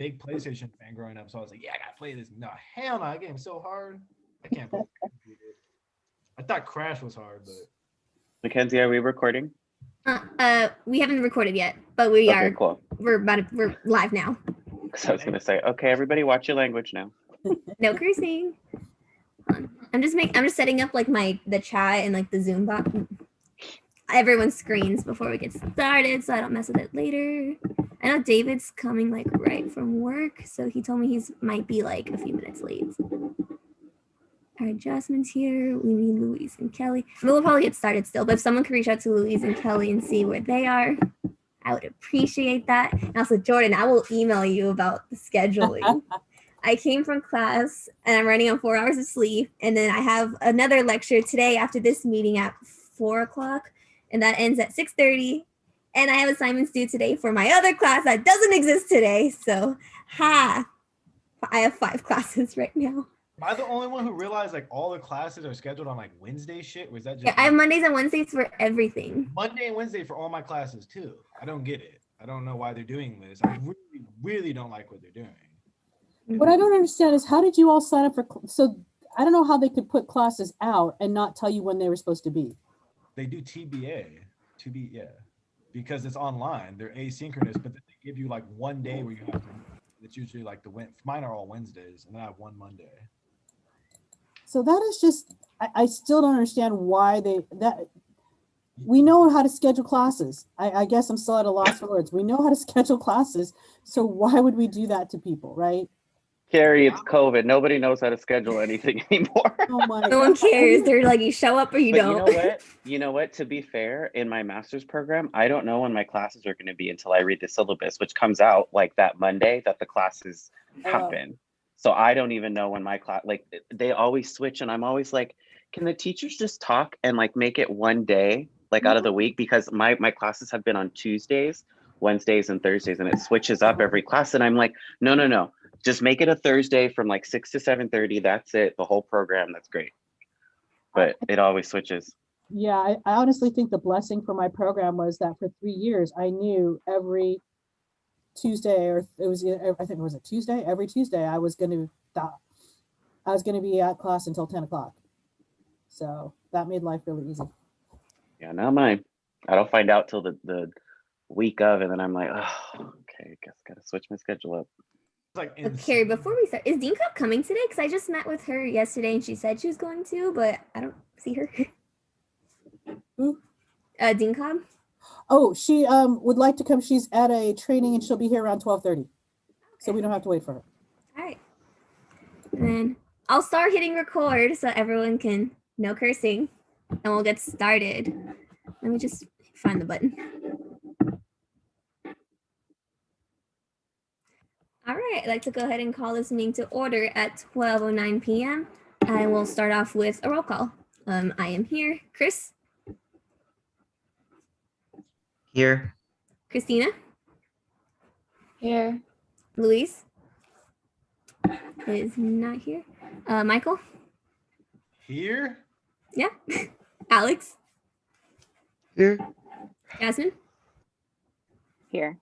big PlayStation fan growing up, so I was like, yeah, I gotta play this. No, hell no, that game's so hard. I can't play it. I thought Crash was hard, but Mackenzie, are we recording? We haven't recorded yet, but we Okay, are. cool. We're live now. Because I was gonna say, okay, everybody, watch your language now. No cursing. I'm just setting up like the chat and like the Zoom bot, everyone's screens before we get started, so I don't mess with it later. I know David's coming like right from work, so he told me he's might be like a few minutes late. All right, Jasmine's here. We need Louise and Kelly. We'll probably get started still, but if someone could reach out to Louise and Kelly and see where they are, I would appreciate that. And also, Jordan, I will email you about the scheduling. I came from class and I'm running on 4 hours of sleep. And then I have another lecture today after this meeting at 4 o'clock, and that ends at 6:30. And I have assignments due today for my other class that doesn't exist today. So, I have 5 classes right now. Am I the only one who realized like all the classes are scheduled on like Wednesday shit? Was that just Yeah, I have Mondays and Wednesdays for everything. Monday and Wednesday for all my classes too? I don't get it. I don't know why they're doing this. I really, really don't like what they're doing. What I don't understand is how did you all sign up for, so I don't know how they could put classes out and not tell you when they were supposed to be. They do TBA, because it's online. They're asynchronous, but then they give you like one day where you have to. It's usually like mine are all Wednesdays, and then I have one Monday. So that is just, I still don't understand why we know how to schedule classes. I guess I'm still at a loss for words. We know how to schedule classes. So why would we do that to people, right? Carrie, it's COVID. Nobody knows how to schedule anything anymore. Oh my No one cares. They're like, you show up or you But don't. you know what? To be fair, in my master's program, I don't know when my classes are going to be until I read the syllabus, which comes out like that Monday that the classes happen. So I don't even know when my class, like they always switch, and I'm always like, can the teachers just talk and like make it one day, like out of the week? Because my classes have been on Tuesdays, Wednesdays, and Thursdays, and it switches up every class. And I'm like, no. Just make it a Thursday from like 6 to 7:30. That's it. The whole program. That's great. But it always switches. Yeah, I honestly think the blessing for my program was that for 3 years, I knew every Tuesday, or I think it was a Tuesday, every Tuesday I was going to be at class until 10 o'clock. So that made life really easy. Yeah, not mine. I don't find out till the week of, and then I'm like, oh, okay, guess gotta switch my schedule up. Like Carrie, before we start, is Dean Cobb coming today? Because I just met with her yesterday and she said she was going to, but I don't see her. Who? Dean Cobb. Oh, she would like to come. She's at a training and she'll be here around 12:30. So we don't have to wait for her. All right. And then I'll start hitting record so everyone can no cursing, and we'll get started. Let me just find the button. All right, I'd like to go ahead and call this meeting to order at 12:09 p.m. I will start off with a roll call. I am here. Chris? Here. Christina? Here. Louise? Is not here. Michael? Here? Yeah. Alex? Here. Jasmine? Here.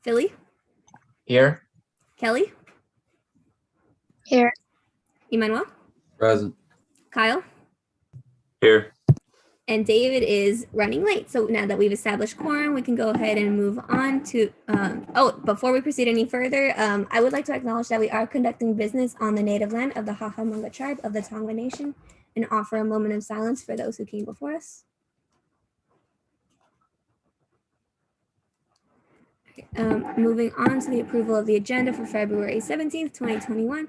Philly? Here. Kelly? Here. Emmanuel? Present. Kyle? Here. And David is running late. So now that we've established quorum, we can go ahead and move on to, before we proceed any further, I would like to acknowledge that we are conducting business on the native land of the Hahamanga tribe of the Tongva Nation and offer a moment of silence for those who came before us. Moving on to the approval of the agenda for February 17th, 2021.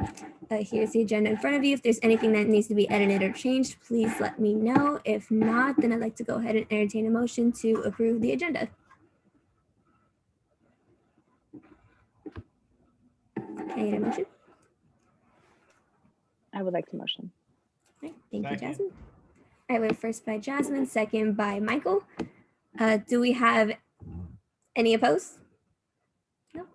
Here's the agenda in front of you. If there's anything that needs to be edited or changed, please let me know. If not, then I'd like to go ahead and entertain a motion to approve the agenda. Can I get a motion? I would like to motion. All right, thank you, Second. Jasmine. All right, we're first by Jasmine, second by Michael. Do we have any opposed? No.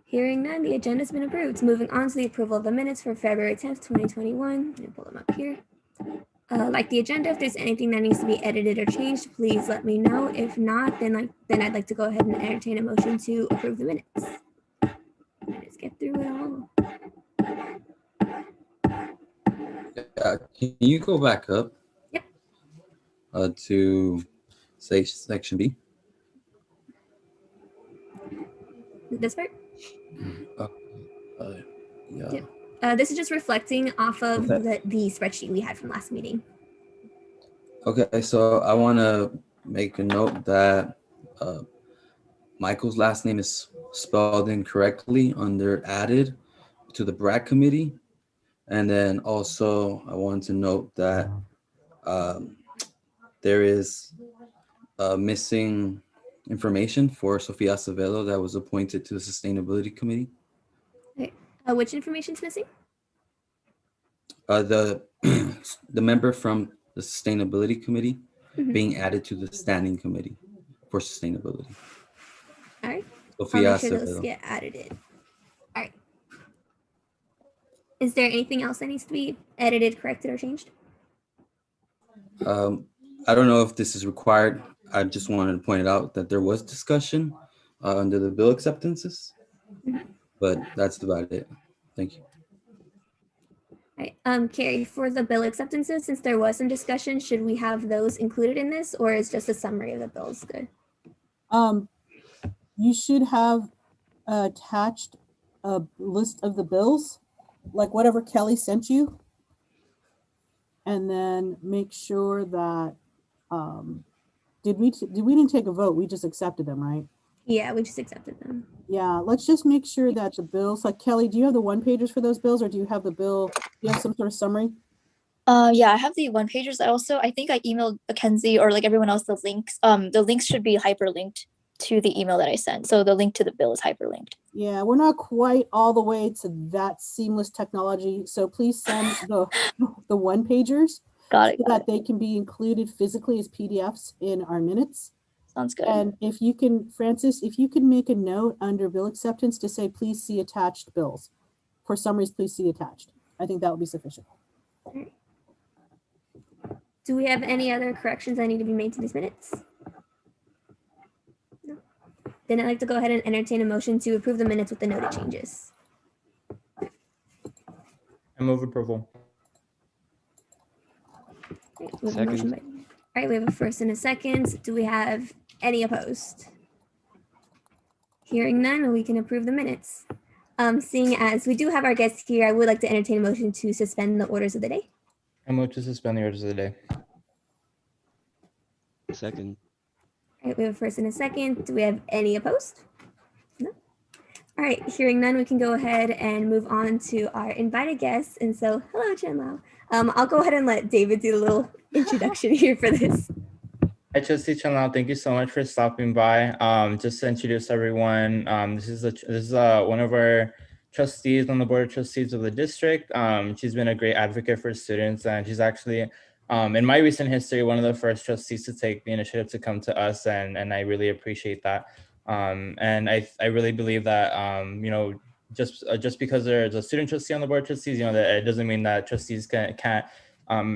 Hearing none, the agenda has been approved. Moving on to the approval of the minutes for February 10th, 2021. Let me pull them up here. Like the agenda, if there's anything that needs to be edited or changed, please let me know. If not, then I'd like to go ahead and entertain a motion to approve the minutes. Minutes get through it all. Can you go back up? Yep. To say section B. This part. Uh, yeah. Yep. This is just reflecting off of Okay. the spreadsheet we had from last meeting. Okay, so I want to make a note that Michael's last name is spelled incorrectly under added to the BRAC committee. And then also I want to note that there is missing information for Sofia Acevedo that was appointed to the Sustainability Committee. Okay. Which information is missing? The member from the Sustainability Committee Mhm. being added to the Standing Committee for Sustainability. All right. I'll Sofia make sure those Acevedo. get added in. All right. Is there anything else that needs to be edited, corrected, or changed? I don't know if this is required. I just wanted to point it out that there was discussion under the bill acceptances, but that's about it. Thank you. All right. Carrie, for the bill acceptances, since there was some discussion, should we have those included in this, or is just a summary of the bills good? You should have attached a list of the bills, like whatever Kelly sent you. And then make sure that, we didn't take a vote, we just accepted them, right? Yeah, we just accepted them. Yeah, let's just make sure that the bills, like Kelly, do you have the one pagers for those bills, or do you have the bill, do you have some sort of summary? Yeah, I have the one pagers. I think I emailed Mackenzie or like everyone else the links. The links should be hyperlinked to the email that I sent. So the link to the bill is hyperlinked. Yeah, we're not quite all the way to that seamless technology. So please send the one pagers Got it. so that they can be included physically as PDFs in our minutes. Sounds good. And if you can, Francis, if you can make a note under bill acceptance to say, please see attached bills. For summaries, please see attached. I think that would be sufficient. Do we have any other corrections that need to be made to these minutes? No. Then I'd like to go ahead and entertain a motion to approve the minutes with the noted changes. I move approval. Right, we have a motion all right, we have a first and a second. Do we have any opposed? Hearing none, we can approve the minutes. Seeing as we do have our guests here, I would like to entertain a motion to suspend the orders of the day. I move to suspend the orders of the day. Second. All right, we have a first and a second. Do we have any opposed? No. All right, hearing none, we can go ahead and move on to our invited guests. And so, hello, Chen Lao. I'll go ahead and let David do the little introduction here for this. Hi, Trustee Chen Lao. Thank you so much for stopping by. Just to introduce everyone, this is one of our trustees on the Board of Trustees of the district. She's been a great advocate for students, and she's actually, in my recent history, one of the first trustees to take the initiative to come to us, and I really appreciate that. And I really believe that, just because there's a student trustee on the Board of Trustees, that it doesn't mean that trustees can't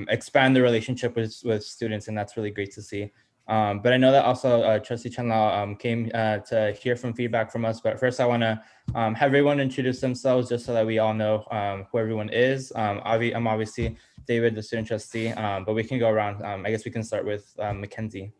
expand the relationship with students, and that's really great to see. But I know that also Trustee Chen Lao came to hear from feedback from us. But first, I want to have everyone introduce themselves just so that we all know who everyone is. I'm obviously David, the student trustee, but we can go around. I guess we can start with Mackenzie.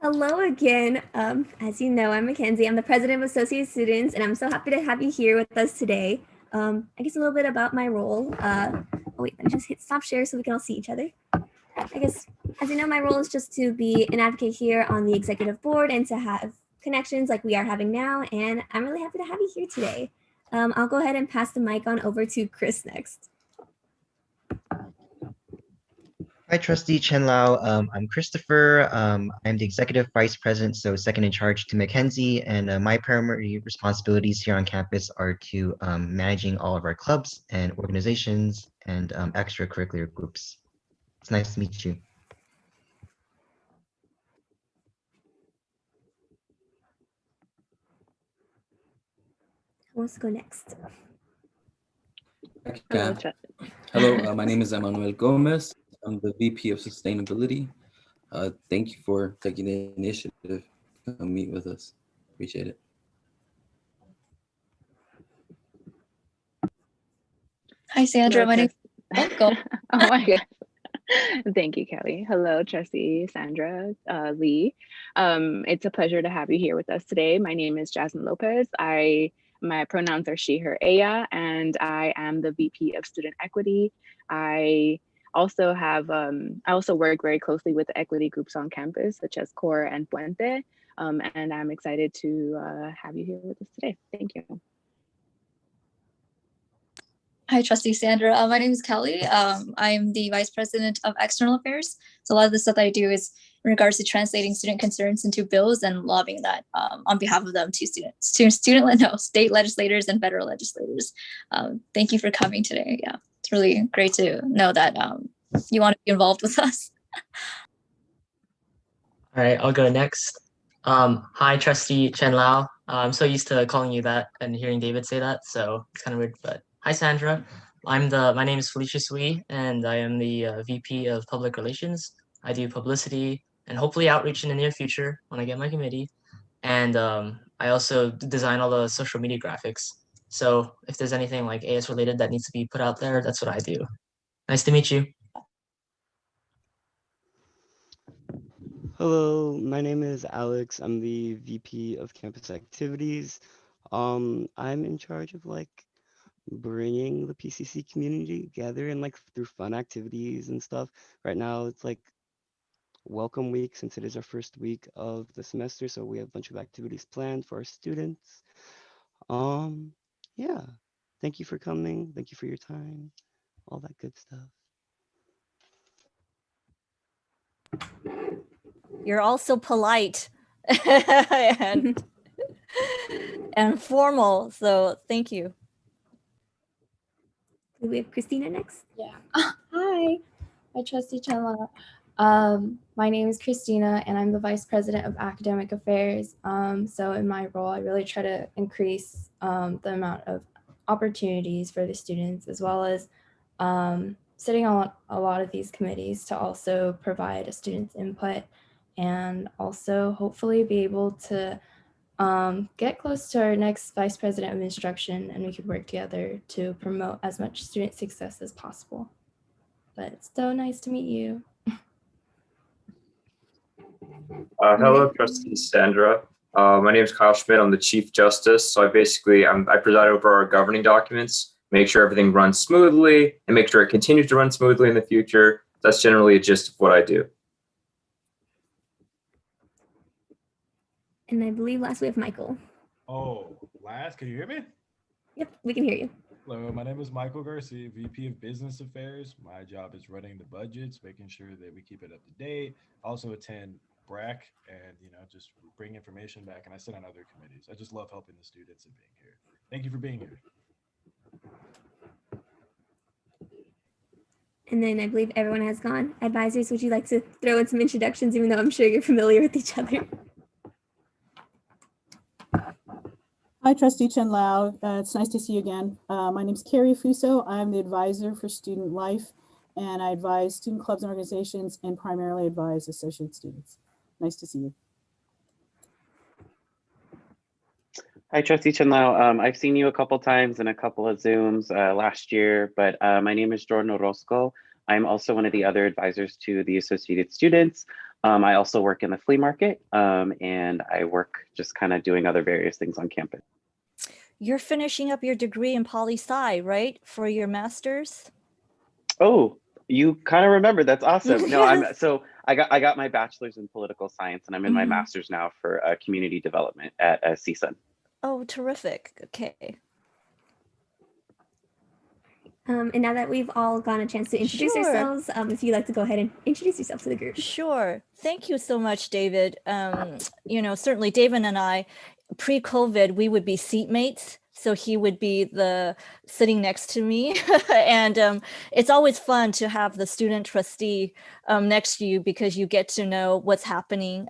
Hello again. As you know, I'm Mackenzie. I'm the president of Associated Students, and I'm so happy to have you here with us today. I guess a little bit about my role. Oh wait, let me just hit stop share so we can all see each other. I guess, as you know, my role is just to be an advocate here on the executive board and to have connections like we are having now. And I'm really happy to have you here today. I'll go ahead and pass the mic on over to Chris next. Hi, Trustee Chen Lao. I'm Christopher. I'm the Executive Vice President, so second in charge to Mackenzie, and my primary responsibilities here on campus are to managing all of our clubs and organizations and extracurricular groups. It's nice to meet you. Who wants to go next? Hello, my name is Emmanuel Gomez. I'm the VP of Sustainability. Thank you for taking the initiative to come meet with us. Appreciate it. Hi, Sandra. Hello, My name. Oh, go. Oh my God. Thank you, Kelly. Hello, Trustee Sandra Lee. It's a pleasure to have you here with us today. My name is Jasmine Lopez. My pronouns are she, her, ella, and I am the VP of Student Equity. I also work very closely with the equity groups on campus, such as CORE and Puente, and I'm excited to have you here with us today. Thank you. Hi, Trustee Sandra. My name is Kelly. I'm the Vice President of External Affairs. So a lot of the stuff that I do is in regards to translating student concerns into bills and lobbying that on behalf of them to state legislators and federal legislators. Thank you for coming today. Yeah, it's really great to know that you want to be involved with us. All right, I'll go next. Hi, Trustee Chen Lao. I'm so used to calling you that and hearing David say that, so it's kind of weird, but hi, Sandra. My name is Felicia Sui, and I am the VP of Public Relations. I do publicity and hopefully outreach in the near future when I get my committee. And I also design all the social media graphics. So if there's anything like AS related that needs to be put out there, that's what I do. Nice to meet you. Hello, my name is Alex. I'm the VP of Campus Activities. I'm in charge of like bringing the PCC community together and like through fun activities and stuff. Right now it's like welcome week since it is our first week of the semester, so we have a bunch of activities planned for our students. Yeah, thank you for coming. Thank you for your time. All that good stuff. You're also polite and formal, so thank you. Do we have Christina next? Yeah. Hi, Trustee Chenla. My name is Christina, and I'm the Vice President of Academic Affairs. So in my role, I really try to increase the amount of opportunities for the students, as well as sitting on a lot of these committees to also provide a student's input and also hopefully be able to get close to our next Vice President of Instruction, and we could work together to promote as much student success as possible. But it's so nice to meet you. Hello, Trustee Sandra. My name is Kyle Schmidt. I'm the Chief Justice. So I preside over our governing documents, make sure everything runs smoothly, and make sure it continues to run smoothly in the future. That's generally a gist of what I do. And I believe last we have Michael. Oh, last, can you hear me? Yep, we can hear you. Hello, my name is Michael Garcia, VP of Business Affairs. My job is running the budgets, making sure that we keep it up to date. Also attend BRAC and, just bring information back. And I sit on other committees. I just love helping the students and being here. Thank you for being here. And then I believe everyone has gone. Advisors, would you like to throw in some introductions, even though I'm sure you're familiar with each other? Hi, Trustee Chen Lao. It's nice to see you again. My name is Carrie Fuso. I'm the advisor for Student Life, and I advise student clubs and organizations and primarily advise associate students. Nice to see you. Hi, Trustee Chen Lao. I've seen you a couple times in a couple of Zooms last year, but my name is Jordan Orozco. I'm also one of the other advisors to the Associated Students. I also work in the flea market, and I work just kind of doing other various things on campus. You're finishing up your degree in poli-sci, right? For your master's? Oh, you kind of remember. That's awesome. No, I got my bachelor's in political science, and I'm in my master's now for community development at CSUN. Oh, terrific. Okay. And now that we've all gotten a chance to introduce ourselves, if you'd like to go ahead and introduce yourself to the group. Sure. Thank you so much, David. Certainly David and I, pre-COVID, we would be seatmates. So he would be sitting next to me. And it's always fun to have the student trustee next to you because you get to know what's happening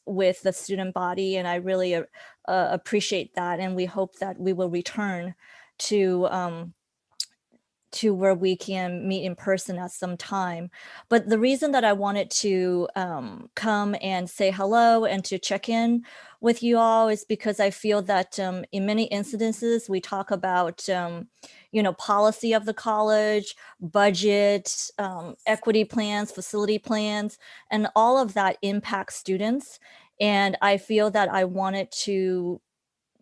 with the student body. And I really appreciate that. And we hope that we will return to to where we can meet in person at some time. But the reason that I wanted to come and say hello and to check in with you all is because I feel that in many incidences, we talk about, policy of the college, budget, equity plans, facility plans, and all of that impacts students. And I feel that I wanted to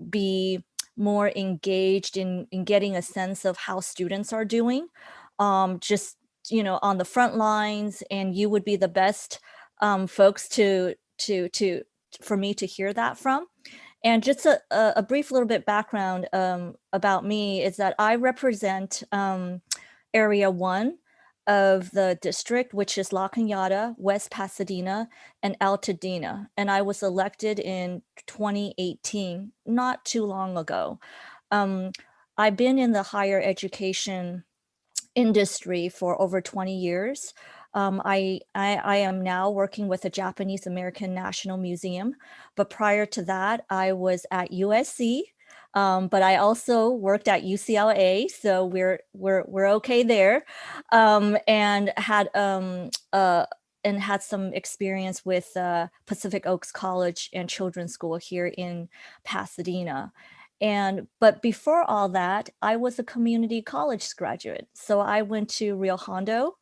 be more engaged in getting a sense of how students are doing, just on the front lines, and you would be the best folks for me to hear that from. And just a brief little bit background about me is that I represent Area 1 of the district, which is La Cañada, West Pasadena, and Altadena. And I was elected in 2018, not too long ago. I've been in the higher education industry for over 20 years. I am now working with the Japanese American National Museum, but prior to that, I was at USC. But I also worked at UCLA, so we're okay there, and had some experience with Pacific Oaks College and Children's School here in Pasadena. But before all that, I was a community college graduate. So I went to Rio Hondo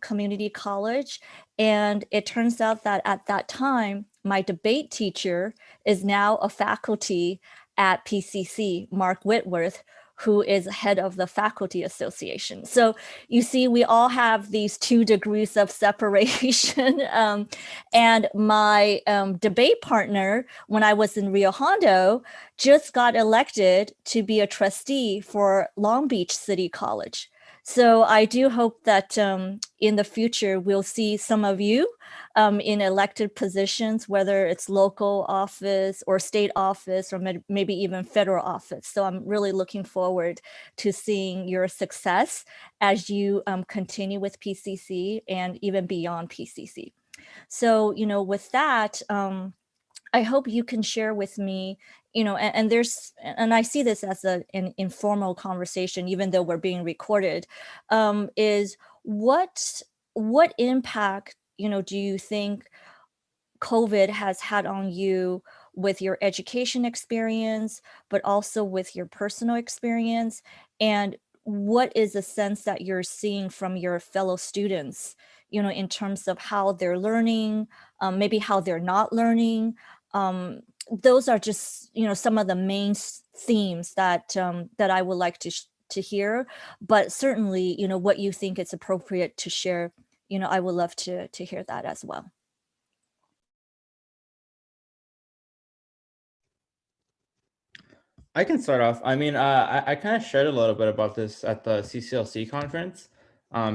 Community College, and it turns out that at that time, my debate teacher is now a faculty at PCC, Mark Whitworth, who is head of the Faculty Association. So you see, we all have these 2 degrees of separation. And my debate partner, when I was in Rio Hondo, just got elected to be a trustee for Long Beach City College. So I do hope that in the future, we'll see some of you in elected positions, whether it's local office or state office, or maybe even federal office. So I'm really looking forward to seeing your success as you continue with PCC and even beyond PCC. So, with that, I hope you can share with me, and I see this as an informal conversation, even though we're being recorded, is what impact, do you think COVID has had on you with your education experience, but also with your personal experience? And what is the sense that you're seeing from your fellow students, in terms of how they're learning, maybe how they're not learning? Those are just, some of the main themes that I would like to hear, but certainly, what you think it's appropriate to share, I would love to hear that as well. I can start off. I mean, I kind of shared a little bit about this at the CCLC conference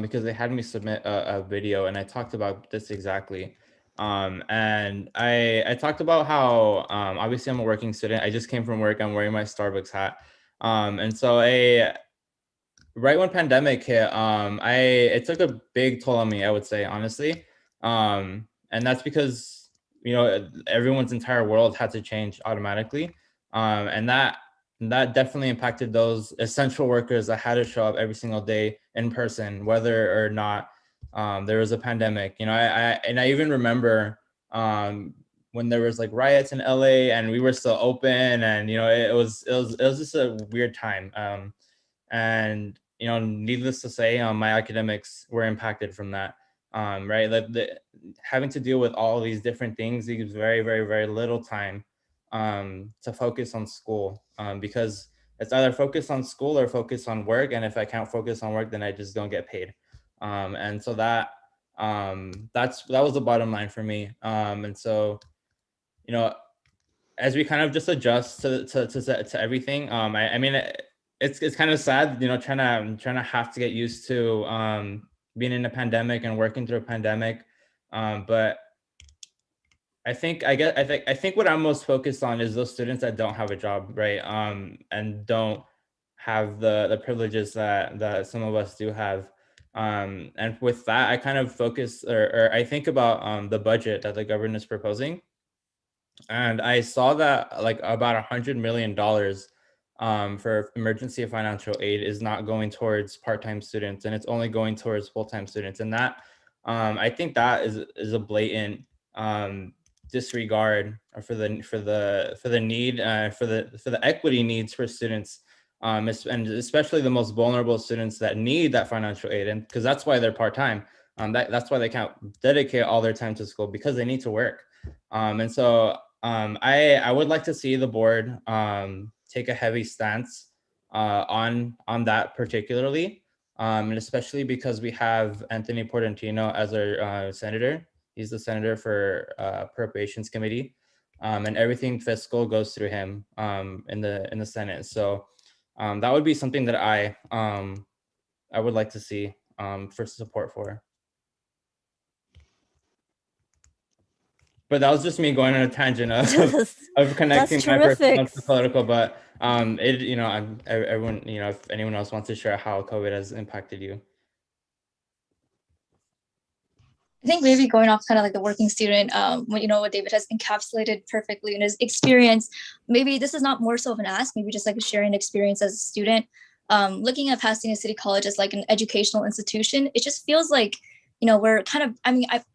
because they had me submit a video, and I talked about this exactly. And I talked about how obviously I'm a working student. I just came from work. I'm wearing my Starbucks hat. And so right when pandemic hit, it took a big toll on me, I would say, honestly. And that's because, everyone's entire world had to change automatically. And that definitely impacted those essential workers that had to show up every single day in person, whether or not there was a pandemic. I even remember when there was like riots in LA and we were still open, and it was just a weird time. And needless to say, my academics were impacted from that. Right, like having to deal with all these different things leaves very, very, very little time to focus on school, because it's either focus on school or focus on work. And if I can't focus on work, then I just don't get paid. And so that was the bottom line for me. And so, as we kind of just adjust to everything, I mean, it's kind of sad, trying to have to get used to being in a pandemic and working through a pandemic. But I think what I'm most focused on is those students that don't have a job, right? And don't have the privileges that some of us do have. And with that, I kind of focus or I think about the budget that the government is proposing. And I saw that like about $100 million for emergency financial aid is not going towards part-time students, and it's only going towards full-time students. And that, I think that is a blatant disregard for the need for the equity needs for students, and especially the most vulnerable students that need that financial aid, and because that's why they're part-time. That's why they can't dedicate all their time to school, because they need to work. And so I would like to see the board take a heavy stance on that particularly, and especially because we have Anthony Portantino as our senator. He's the senator for Appropriations Committee, and everything fiscal goes through him in the Senate. So that would be something that I would like to see for support for. But that was just me going on a tangent of connecting my personal to political. But everyone, if anyone else wants to share how COVID has impacted you. I think maybe going off kind of like the working student, what David has encapsulated perfectly in his experience. Maybe this is not more so of an ask, maybe just like a sharing experience as a student. Looking at Pasadena City College as like an educational institution, it just feels like, we're kind of,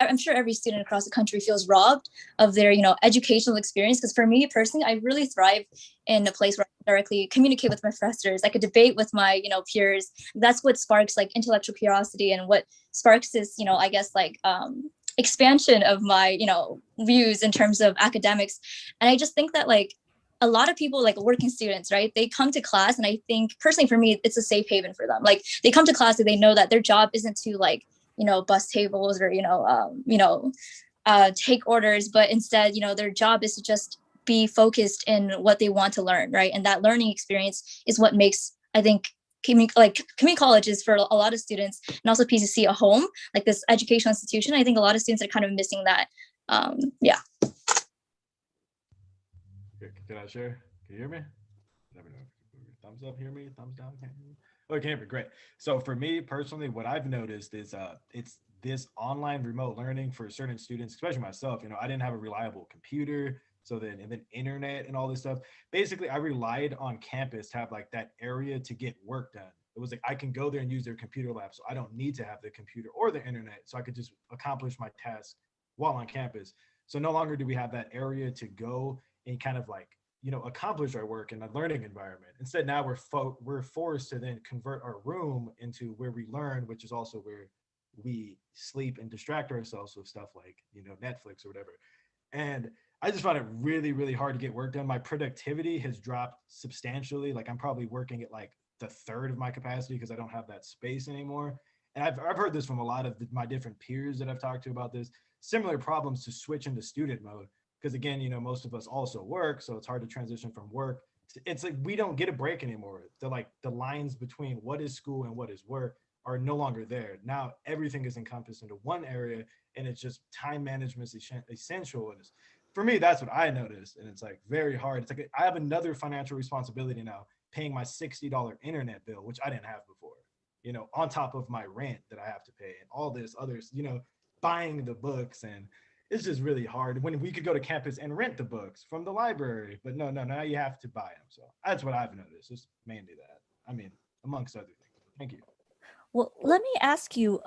I'm sure every student across the country feels robbed of their, educational experience. Because for me personally, I really thrive in a place where I directly communicate with my professors. I could debate with my, peers. That's what sparks like intellectual curiosity, and what sparks this, I guess like expansion of my, views in terms of academics. And I just think that like a lot of people, like working students, right, they come to class, and I think personally for me, it's a safe haven for them. Like they come to class and they know that their job isn't to like, bus tables or, take orders, but instead, their job is to just be focused in what they want to learn, right? And that learning experience is what makes, I think, community colleges for a lot of students, and also PCC, a home, like this educational institution. I think a lot of students are kind of missing that. Yeah. Can I share? Can you hear me? Let me know. Thumbs up, hear me? Thumbs down, can't hear me? Oh, can hear me, great. So for me personally, what I've noticed is it's this online remote learning for certain students, especially myself. I didn't have a reliable computer, and then internet and all this stuff. Basically, I relied on campus to have like that area to get work done. It was like I can go there and use their computer lab, so I don't need to have the computer or the internet, so I could just accomplish my task while on campus. So no longer do we have that area to go and kind of like accomplish our work in a learning environment. Instead, now we're forced to then convert our room into where we learn, which is also where we sleep and distract ourselves with stuff like Netflix or whatever. And I just found it really, really hard to get work done. My productivity has dropped substantially. Like I'm probably working at like the third of my capacity because I don't have that space anymore. And I've heard this from a lot of my different peers that I've talked to about this. Similar problems to switch into student mode. Because again, most of us also work, so it's hard to transition from work. It's like we don't get a break anymore. The lines between what is school and what is work are no longer there. Now everything is encompassed into one area, and it's just time management is essential. And for me, that's what I noticed, and it's like very hard. It's like I have another financial responsibility now, paying my $60 internet bill, which I didn't have before. On top of my rent that I have to pay, and all this others. Buying the books, and it's just really hard when we could go to campus and rent the books from the library, but no, now you have to buy them. So that's what I've noticed. It's mainly that. Amongst other things. Thank you. Well, let me ask you,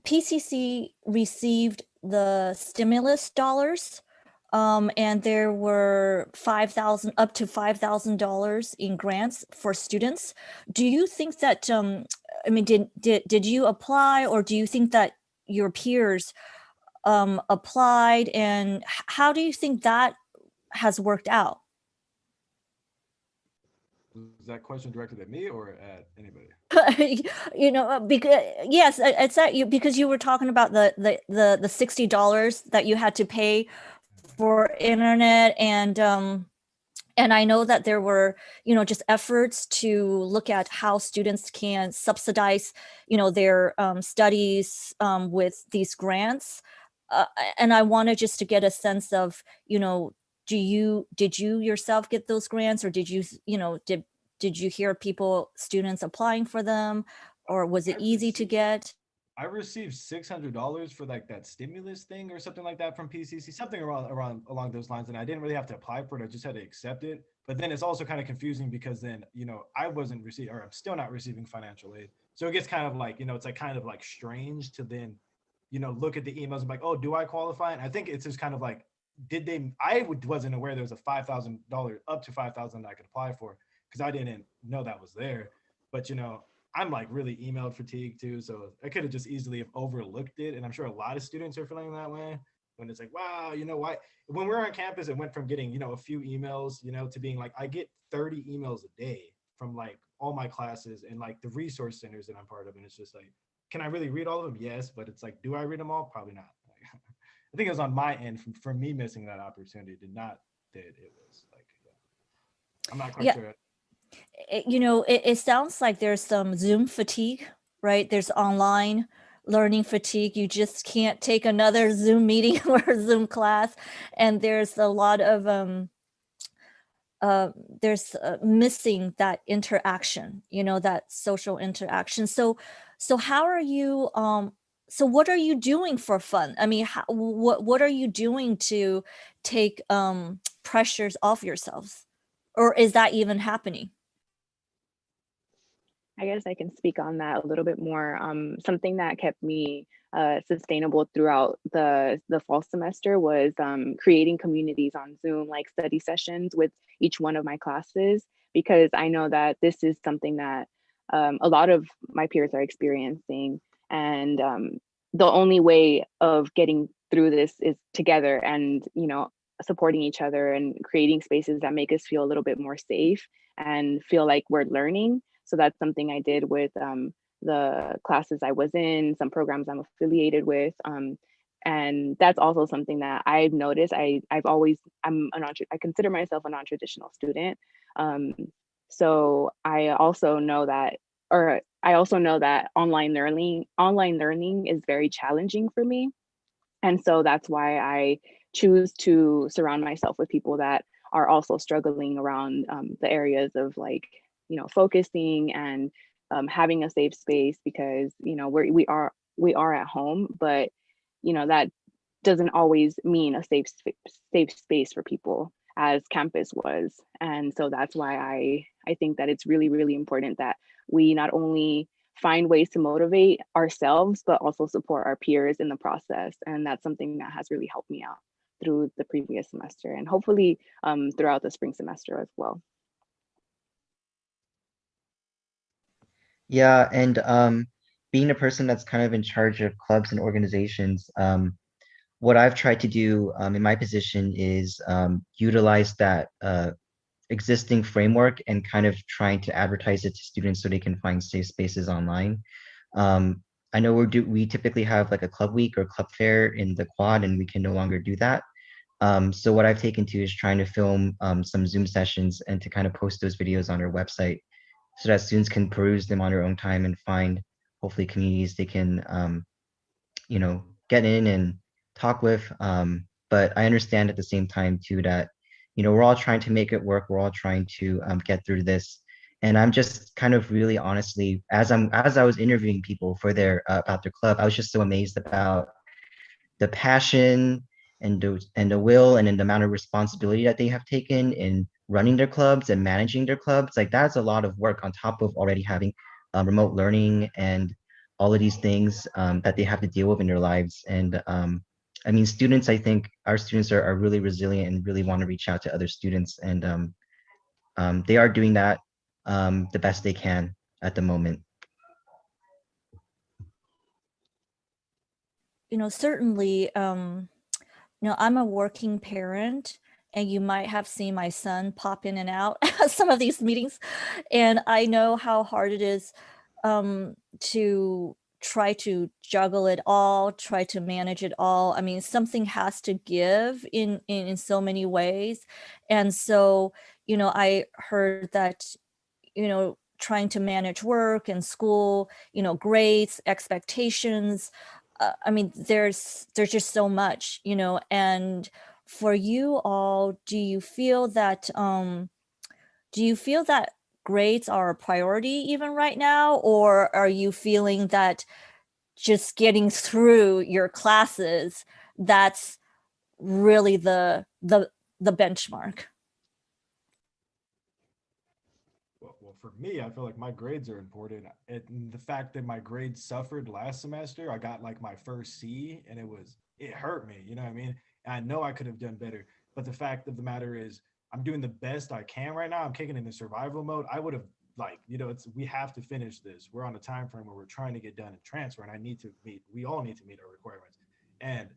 PCC received the stimulus dollars, and there were up to $5,000 in grants for students. Do you think that, did you apply, or do you think that your peers applied, and how do you think that has worked out? Is that question directed at me or at anybody? Because yes, it's at you, because you were talking about the $60 that you had to pay for internet, and I know that there were, just efforts to look at how students can subsidize, their studies with these grants. And I wanted just to get a sense of, did you yourself get those grants, or did you, did you hear students applying for them, or was it easy to get? I received $600 for like that stimulus thing or something like that from PCC, something around along those lines. And I didn't really have to apply for it. I just had to accept it. But then it's also kind of confusing because then, I wasn't receiving, or I'm still not receiving financial aid. So it gets kind of like, it's like kind of like strange to then, look at the emails and be like, oh, do I qualify? And I think it's just kind of like, wasn't aware there was a $5,000, up to 5,000 that I could apply for because I didn't know that was there. But, I'm like really email fatigued too. So I could have just easily have overlooked it. And I'm sure a lot of students are feeling that way when it's like, wow, why? When we're on campus, it went from getting, a few emails, to being like, I get 30 emails a day from like all my classes and like the resource centers that I'm part of. And it's just like, can I really read all of them? Yes. But it's like, do I read them all? Probably not. I think it was on my end for me missing that opportunity. Did not that it was like, I'm not quite sure. It sounds like there's some Zoom fatigue, right? There's online learning fatigue. You just can't take another Zoom meeting or Zoom class. And there's a lot of, missing that interaction, that social interaction. So how are you, so what are you doing for fun? I mean, what are you doing to take pressures off yourselves? Or is that even happening? I guess I can speak on that a little bit more. Something that kept me sustainable throughout the fall semester was creating communities on Zoom, like study sessions with each one of my classes, because I know that this is something that a lot of my peers are experiencing. And the only way of getting through this is together and, supporting each other and creating spaces that make us feel a little bit more safe and feel like we're learning. So that's something I did with the classes I was in, some programs I'm affiliated with. And that's also something that I've noticed. I consider myself a non-traditional student. So I also know that online learning is very challenging for me. And so that's why I choose to surround myself with people that are also struggling around the areas of like, focusing and having a safe space, because we are at home, but that doesn't always mean a safe space for people as campus was. And so that's why I think that it's really, really important that we not only find ways to motivate ourselves, but also support our peers in the process. And that's something that has really helped me out through the previous semester and hopefully throughout the spring semester as well. Yeah, and being a person that's kind of in charge of clubs and organizations, what I've tried to do in my position is utilize that existing framework and kind of trying to advertise it to students so they can find safe spaces online. I know we typically have like a club week or club fair in the quad, and we can no longer do that. So what I've taken to is trying to film some Zoom sessions and to kind of post those videos on our website so that students can peruse them on their own time and find hopefully communities they can, get in and talk with. But I understand at the same time too that, we're all trying to make it work. We're all trying to get through this. And I'm just kind of really honestly, as I was interviewing people for about their club, I was just so amazed about the passion and the will and the amount of responsibility that they have taken in running their clubs and managing their clubs. Like that's a lot of work on top of already having remote learning and all of these things that they have to deal with in their lives. And I mean, students, I think our students are really resilient and really want to reach out to other students. And they are doing that the best they can at the moment. Certainly, I'm a working parent, and you might have seen my son pop in and out at some of these meetings. And I know how hard it is to try to juggle it all, try to manage it all. I mean, something has to give in so many ways. And so, I heard that, trying to manage work and school, grades, expectations. I mean, there's just so much, and for you all, do you feel that grades are a priority even right now, or are you feeling that just getting through your classes, that's really the benchmark. Well, for me, I feel like my grades are important. The fact that my grades suffered last semester, I got like my first C, and it hurt me. You know what I mean? And I know I could have done better, but the fact of the matter is, I'm doing the best I can right now. I'm kicking in the survival mode. I would have we have to finish this. We're on a time frame where we're trying to get done and transfer, and we all need to meet our requirements. And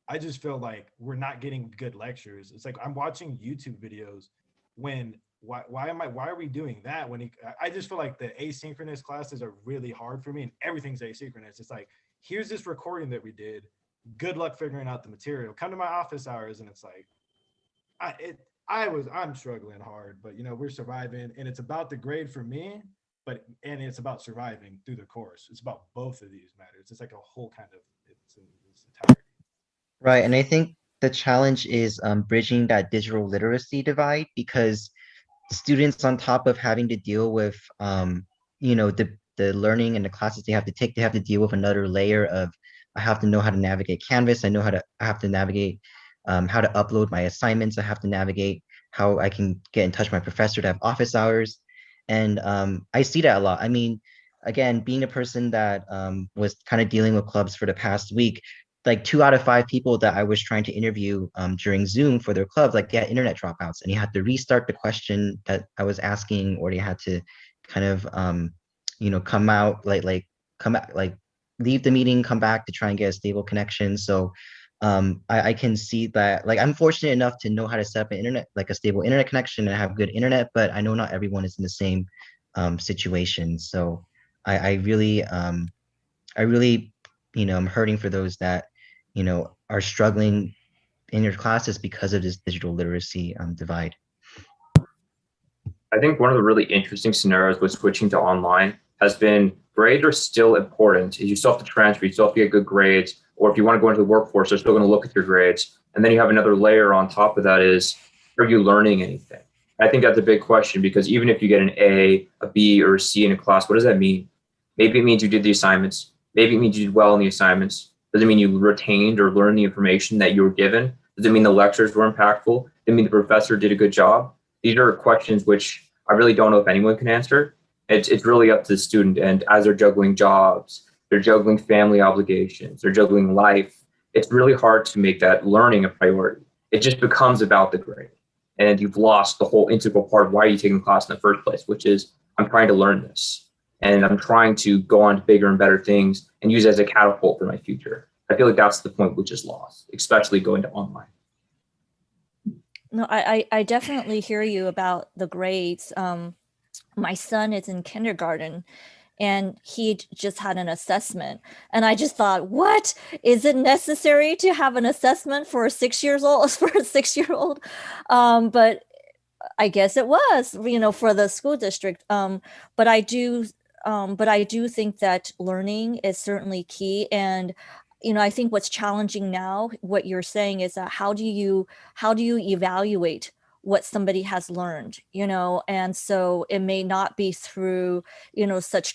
I just feel like we're not getting good lectures. It's like I'm watching YouTube videos when why are we doing that when I just feel like the asynchronous classes are really hard for me, and everything's asynchronous. It's like, here's this recording that we did. Good luck figuring out the material. Come to my office hours, and it's like I'm struggling hard, but we're surviving, and it's about the grade for me, and it's about surviving through the course. It's about both of these matters. It's like a whole kind of it's entirety. Right, and I think the challenge is bridging that digital literacy divide, because students, on top of having to deal with the learning and the classes they have to take, they have to deal with another layer of, I have to know how to navigate Canvas. I have to navigate how to upload my assignments. I have to navigate how I can get in touch with my professor to have office hours. And I see that a lot. I mean, again, being a person that was kind of dealing with clubs for the past week, like 2 out of 5 people that I was trying to interview during Zoom for their clubs, like they had internet dropouts, and you had to restart the question that I was asking, or they had to kind of, come out, leave the meeting, come back to try and get a stable connection. So I can see that, like, I'm fortunate enough to know how to set up an internet, like a stable internet connection, and have good internet, but I know not everyone is in the same situation. So I really, I'm hurting for those that, are struggling in your classes because of this digital literacy divide. I think one of the really interesting scenarios with switching to online has been grades are still important. You still have to transfer, you still have to get good grades, or if you want to go into the workforce, they're still going to look at your grades. And then you have another layer on top of that is, are you learning anything? I think that's a big question, because even if you get an A, a B, or a C in a class, what does that mean? Maybe it means you did the assignments. Maybe it means you did well in the assignments. Does it mean you retained or learned the information that you were given? Does it mean the lectures were impactful? Does it mean the professor did a good job? These are questions which I really don't know if anyone can answer. It's really up to the student. And as they're juggling jobs, they're juggling family obligations, they're juggling life, it's really hard to make that learning a priority. It just becomes about the grade. And you've lost the whole integral part. Why are you taking the class in the first place? Which is, I'm trying to learn this. And I'm trying to go on to bigger and better things and use it as a catapult for my future. I feel like that's the point which is lost, especially going to online. No, I definitely hear you about the grades. My son is in kindergarten, and he just had an assessment. And I just thought, what? Is it necessary to have an assessment for a 6-year-old? But I guess it was, for the school district. But I do think that learning is certainly key. And I think what's challenging now, what you're saying, is that how do you evaluate what somebody has learned, and so it may not be through, such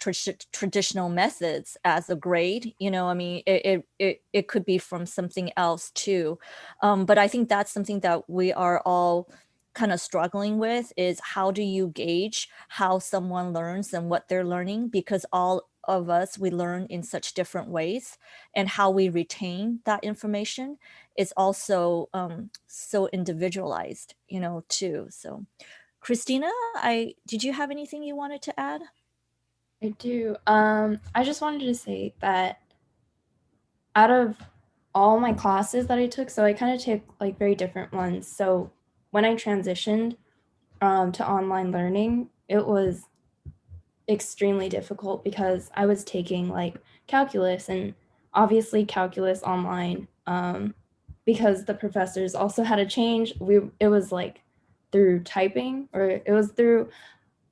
traditional methods as a grade, I mean, it could be from something else too. But I think that's something that we are all kind of struggling with, is how do you gauge how someone learns and what they're learning, because all of us, we learn in such different ways, and how we retain that information is also so individualized, too. So Christina, did you have anything you wanted to add? I do. I just wanted to say that out of all my classes that I took, so I kind of took like very different ones. So when I transitioned to online learning, it was extremely difficult because I was taking like calculus, and obviously calculus online, because the professors also had to change. It was like through typing, or it was through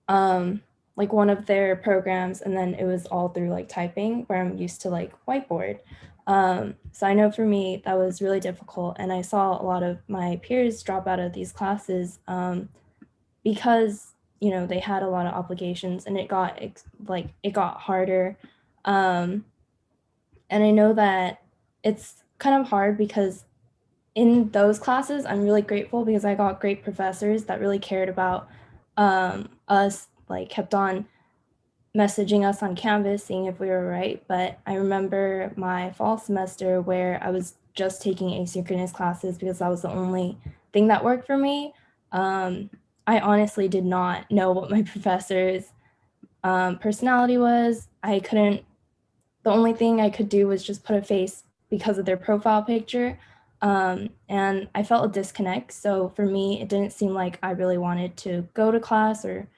like one of their programs, and then it was all through like typing, where I'm used to like whiteboard. So I know for me that was really difficult, and I saw a lot of my peers drop out of these classes because they had a lot of obligations, and it got harder. And I know that it's kind of hard because in those classes, I'm really grateful because I got great professors that really cared about us, like kept on messaging us on Canvas, seeing if we were right. But I remember my fall semester where I was just taking asynchronous classes because that was the only thing that worked for me. I honestly did not know what my professor's personality was. The only thing I could do was just put a face because of their profile picture. And I felt a disconnect. So for me, it didn't seem like I really wanted to go to class or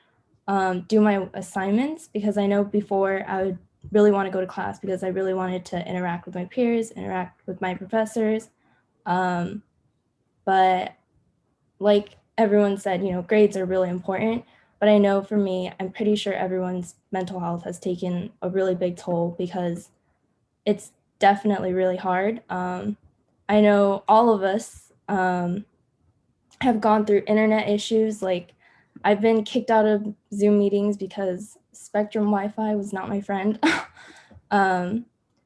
do my assignments, because I know before I would really want to go to class because I really wanted to interact with my peers, interact with my professors. But like everyone said, grades are really important. But I know for me, I'm pretty sure everyone's mental health has taken a really big toll because it's definitely really hard. I know all of us have gone through internet issues. Like I've been kicked out of Zoom meetings because Spectrum Wi-Fi was not my friend.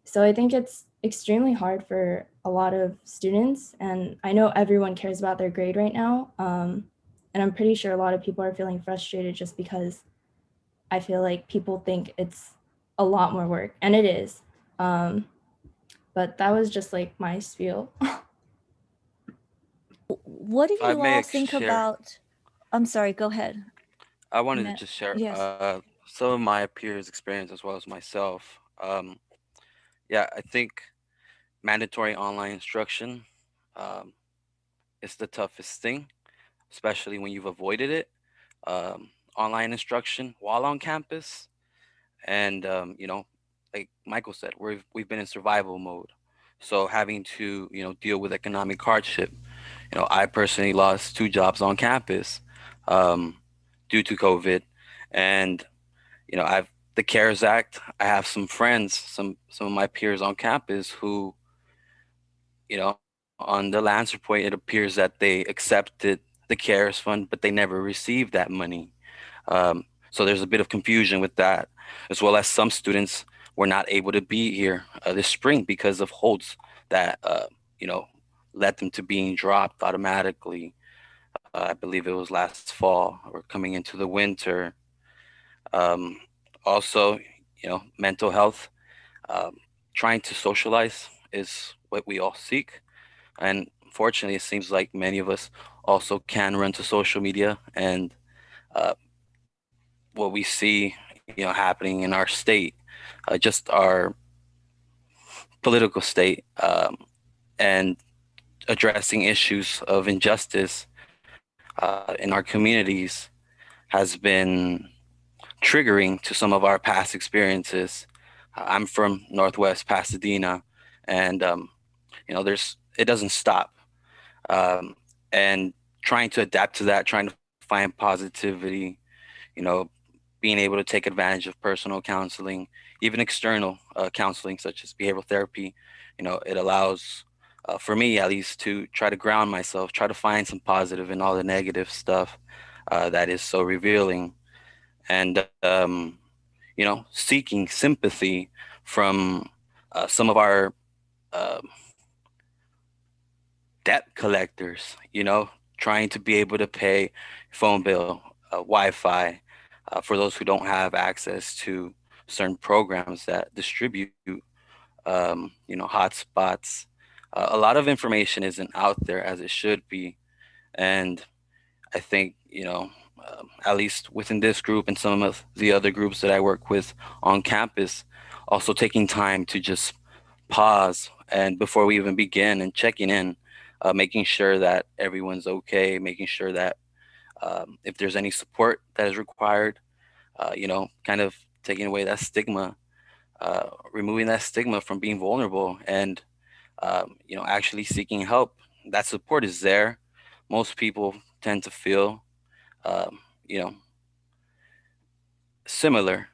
So I think it's extremely hard for a lot of students, and I know everyone cares about their grade right now. And I'm pretty sure a lot of people are feeling frustrated just because I feel like people think it's a lot more work, and it is. But that was just like my spiel. What do If I you may all think share, about? I'm sorry, go ahead. I wanted to Matt. just share Yes. some of my peers' experience as well as myself. Yeah, I think mandatory online instruction um, is the toughest thing, especially when you've avoided it. Online instruction while on campus, and like Michael said, we've been in survival mode. So having to deal with economic hardship. I personally lost 2 jobs on campus um, due to COVID, and I've the CARES Act. I have some friends, some of my peers on campus who, on the Lance report, it appears that they accepted the CARES fund, but they never received that money. So there's a bit of confusion with that, as well as some students were not able to be here this spring because of holds that led them to being dropped automatically. I believe it was last fall or coming into the winter. Um, Also, mental health. Um, Trying to socialize is what we all seek, and fortunately, it seems like many of us also can run to social media and uh, what we see, happening in our state, just our political state, and addressing issues of injustice in our communities has been triggering to some of our past experiences. I'm from Northwest Pasadena, and it doesn't stop. Um, and trying to adapt to that, trying to find positivity, you know, being able to take advantage of personal counseling, even external counseling such as behavioral therapy. It allows, for me at least, to try to ground myself, try to find some positive in all the negative stuff that is so revealing, and seeking sympathy from some of our uh, debt collectors. Trying to be able to pay phone bill, Wi-Fi, for those who don't have access to certain programs that distribute, hotspots. A lot of information isn't out there as it should be, and I think at least within this group and some of the other groups that I work with on campus, also taking time to just pause and before we even begin and checking in, making sure that everyone's okay, making sure that if there's any support that is required, kind of taking away that stigma, removing that stigma from being vulnerable, and actually seeking help. That support is there. Most people tend to feel, um, you know, similar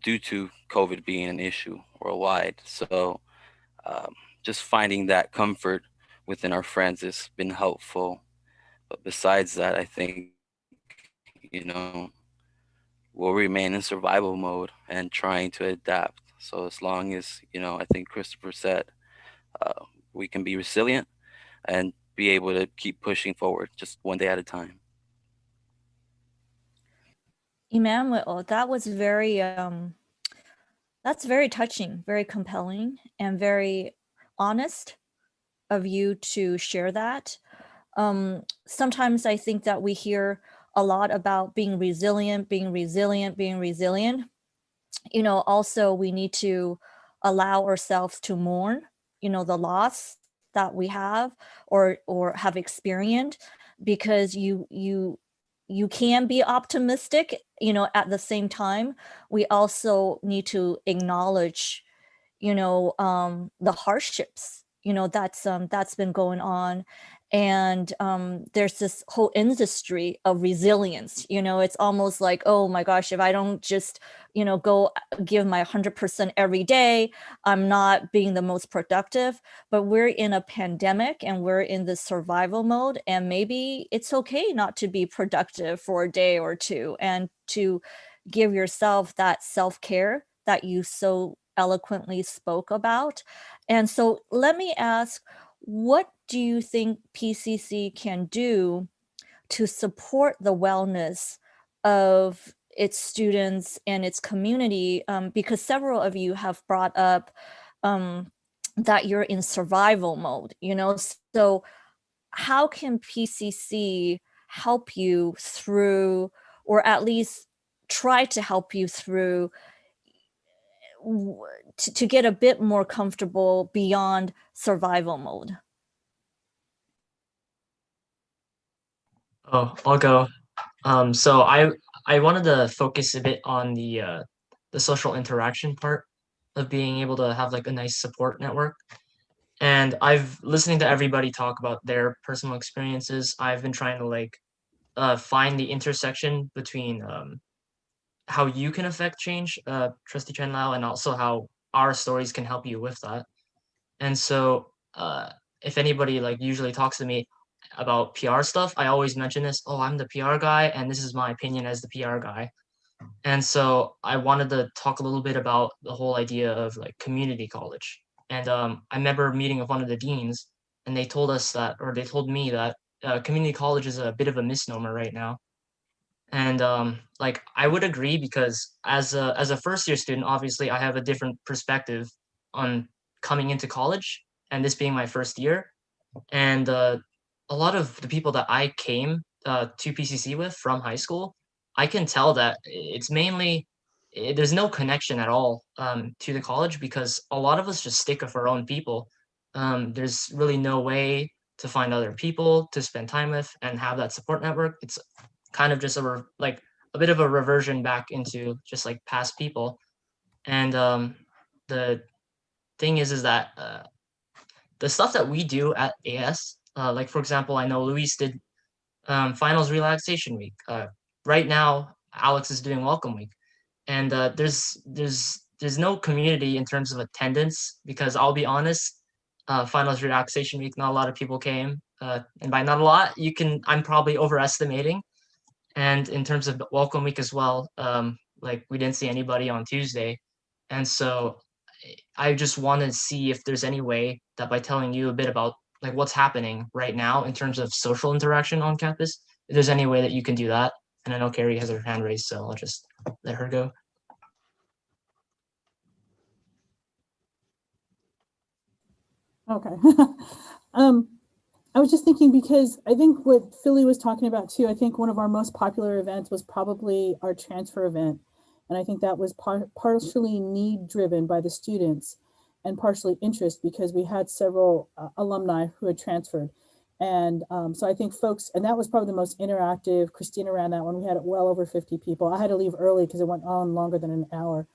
due to COVID being an issue worldwide. So just finding that comfort within our friends has been helpful. But besides that, I think, we'll remain in survival mode and trying to adapt. So as long as, I think Christopher said, we can be resilient and be able to keep pushing forward just one day at a time. Emmanuel, that was that's very touching, very compelling, and very honest of you to share that. Sometimes I think that we hear a lot about being resilient, being resilient, being resilient. Also we need to allow ourselves to mourn, the loss that we have or have experienced, because you can be optimistic, at the same time. We also need to acknowledge, the hardships, that's been going on. And there's this whole industry of resilience. It's almost like, oh my gosh, if I don't just, go give my 100% every day, I'm not being the most productive. But we're in a pandemic and we're in the survival mode, and maybe it's okay not to be productive for a day or two, and to give yourself that self-care that you so eloquently spoke about. And so let me ask, what do you think PCC can do to support the wellness of its students and its community? Because several of you have brought up that you're in survival mode, so how can PCC help you through, or at least try to help you through, to get a bit more comfortable beyond survival mode? Oh, I'll go. So I wanted to focus a bit on the social interaction part of being able to have like a nice support network. And I've listening to everybody talk about their personal experiences. I've been trying to find the intersection between how you can affect change, Trustee Chen Lao, and also how our stories can help you with that. And so if anybody usually talks to me about PR stuff, I always mention this, oh, I'm the PR guy, and this is my opinion as the PR guy. And so I wanted to talk a little bit about the whole idea of community college. And I remember meeting with one of the deans, and they told me that community college is a bit of a misnomer right now. And I would agree, because as a first year student, obviously I have a different perspective on coming into college, and this being my first year. And a lot of the people that I came to PCC with from high school, I can tell that it's mainly there's no connection at all to the college, because a lot of us just stick with our own people. There's really no way to find other people to spend time with and have that support network. It's kind of just a bit of a reversion back into just past people. And the thing is that the stuff that we do at AS, for example, I know Luis did finals relaxation week. Right now, Alex is doing welcome week, and there's no community in terms of attendance, because I'll be honest, finals relaxation week, not a lot of people came, and by not a lot, I'm probably overestimating. And in terms of welcome week as well, we didn't see anybody on Tuesday, and so I just want to see if there's any way that by telling you a bit about what's happening right now in terms of social interaction on campus, if there's any way that you can do that. And I know Carrie has her hand raised, so I'll just let her go. Okay. I was just thinking, because I think what Philly was talking about too, I think one of our most popular events was probably our transfer event. And I think that was partially need driven by the students and partially interest, because we had several alumni who had transferred. And so I think folks, and that was probably the most interactive. Christina ran that one. We had well over 50 people. I had to leave early because it went on longer than an hour.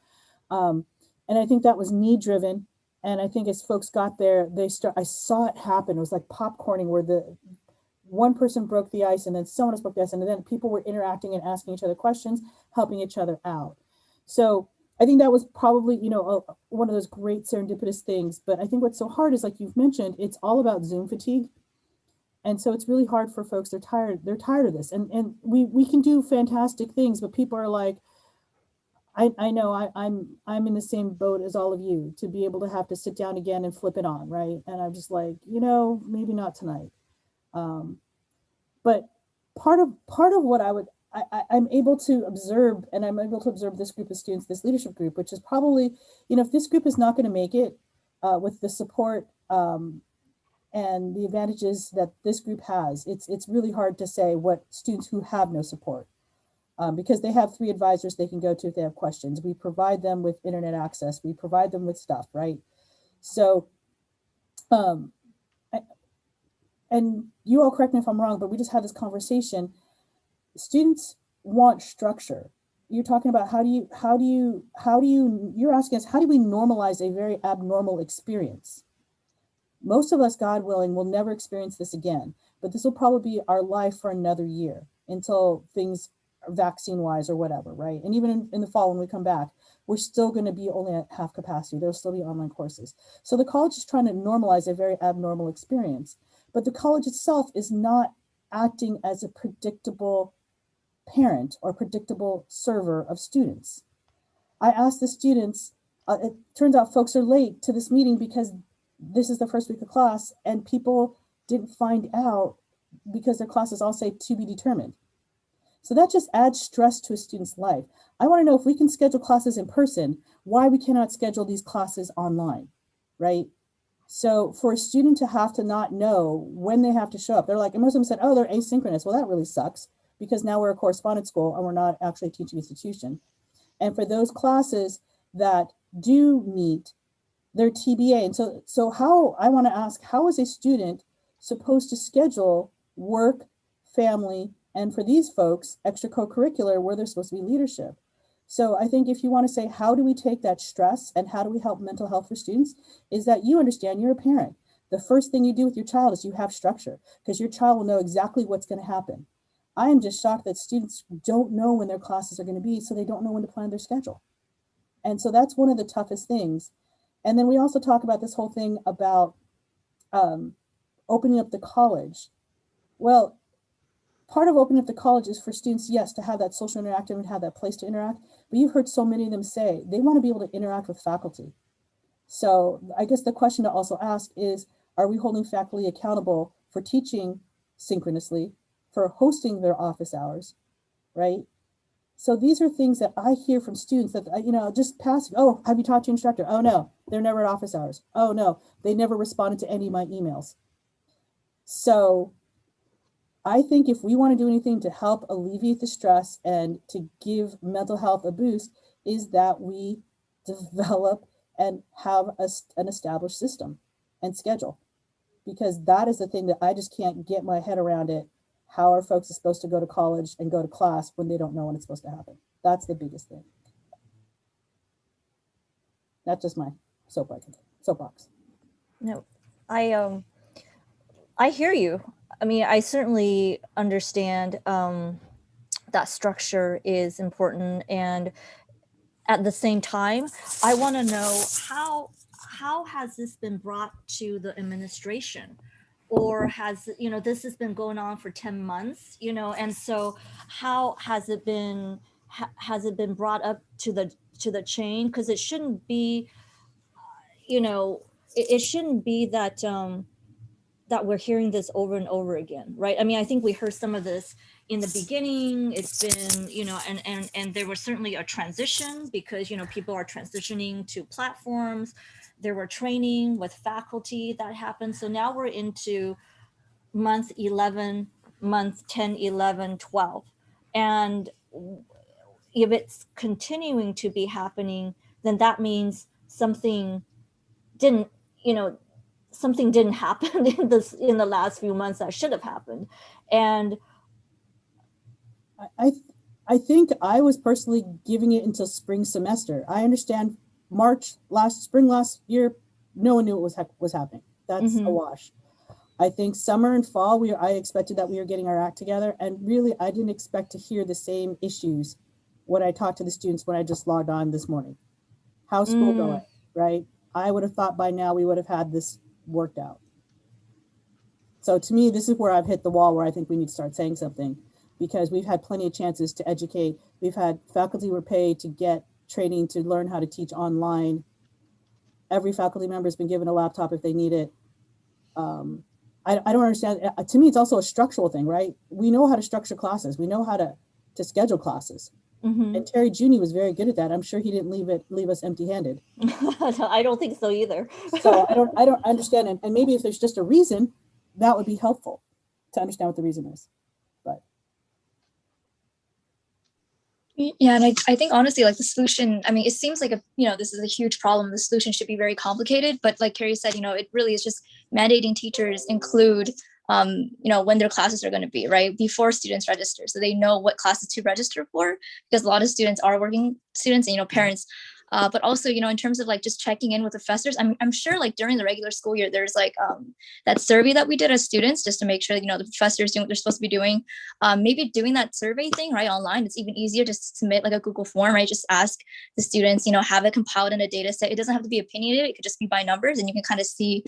And I think that was need driven. And I think as folks got there, I saw it happen. It was like popcorning, where the one person broke the ice and then someone else broke the ice, and then people were interacting and asking each other questions, helping each other out. So I think that was probably, one of those great serendipitous things. But I think what's so hard is, like you've mentioned, it's all about Zoom fatigue. And so it's really hard for folks. They're tired of this. And we can do fantastic things, but people are like, I know I'm in the same boat as all of you, to be able to have to sit down again and flip it on, right? And I'm just like, maybe not tonight. But part of what I'm able to observe, and I'm able to observe this group of students, this leadership group, which is probably, if this group is not going to make it with the support and the advantages that this group has, it's really hard to say what students who have no support, because they have 3 advisors they can go to if they have questions. We provide them with internet access. We provide them with stuff, right? So, and you all correct me if I'm wrong, but we just had this conversation. Students want structure. You're talking about you're asking us, how do we normalize a very abnormal experience? Most of us, God willing, will never experience this again, but this will probably be our life for another year until things vaccine wise or whatever, right? And even in the fall, when we come back, we're still going to be only at half capacity. There'll still be online courses. So the college is trying to normalize a very abnormal experience, but the college itself is not acting as a predictable parent or predictable server of students. I asked the students, it turns out folks are late to this meeting because this is the first week of class and people didn't find out because their classes all say to be determined. So that just adds stress to a student's life. I want to know, if we can schedule classes in person, why we cannot schedule these classes online, right? So for a student to have to not know when they have to show up, they're like, and most of them said, oh, they're asynchronous. Well, that really sucks, because now we're a correspondence school and we're not actually a teaching institution. And for those classes that do meet, their TBA. And so how, I want to ask, how is a student supposed to schedule work, family, and for these folks, extra co-curricular, where they're supposed to be leadership? So I think if you want to say, how do we take that stress and how do we help mental health for students, is that you understand you're a parent. The first thing you do with your child is you have structure, because your child will know exactly what's going to happen. I am just shocked that students don't know when their classes are going to be, so they don't know when to plan their schedule. And so that's one of the toughest things. And then we also talk about this whole thing about opening up the college. Well, part of opening up the college is for students, yes, to have that social interactive and have that place to interact. But you've heard so many of them say they want to be able to interact with faculty. So I guess the question to also ask is, are we holding faculty accountable for teaching synchronously, for hosting their office hours, right? So these are things that I hear from students that, just passing, oh, have you talked to your instructor? Oh no, they're never at office hours. Oh no, they never responded to any of my emails. So I think if we want to do anything to help alleviate the stress and to give mental health a boost, is that we develop and have an established system and schedule, because that is the thing that I just can't get my head around it. How are folks supposed to go to college and go to class when they don't know when it's supposed to happen? That's the biggest thing. That's just my soapbox. No, I hear you. I mean, I certainly understand that structure is important, and at the same time, I want to know how has this been brought to the administration, or has this has been going on for 10 months, and so how has it been brought up to the chain? Because it shouldn't be, it shouldn't be that that we're hearing this over and over again, right? I mean, I think we heard some of this in the beginning. It's been, and there was certainly a transition because, people are transitioning to platforms. There were training with faculty that happened. So now we're into month 11, month 10, 11, 12. And if it's continuing to be happening, then that means something didn't happen in the last few months that should have happened. And I think I was personally giving it until spring semester. I understand spring last year, no one knew what was happening. That's a wash. I think summer and fall, I expected that we were getting our act together, and really I didn't expect to hear the same issues when I talked to the students when I just logged on this morning. How's school going, right? I would have thought by now we would have had this worked out. So to me, this is where I've hit the wall, where I think we need to start saying something, because we've had plenty of chances to educate. We've had faculty were paid to get training to learn how to teach online. Every faculty member has been given a laptop if they need it. I don't understand. To me, it's also a structural thing, right? We know how to structure classes. We know how to schedule classes. Mhm. And Terry Juni was very good at that. I'm sure he didn't leave us empty-handed. I don't think so either. So I don't understand. And maybe if there's just a reason, that would be helpful to understand what the reason is. But Yeah, and I think honestly, like the solution, I mean, it seems like this is a huge problem. The solution should be very complicated, but like Carrie said, it really is just mandating teachers include when their classes are going to be, right, before students register, so they know what classes to register for, because a lot of students are working students and parents, but also in terms of like just checking in with professors. I'm sure like during the regular school year there's like that survey that we did as students just to make sure the professors doing what they're supposed to be doing. Maybe doing that survey thing right online, it's even easier, just submit like a Google form, right? Just ask the students, have it compiled in a data set. It doesn't have to be opinionated, it could just be by numbers, and you can kind of see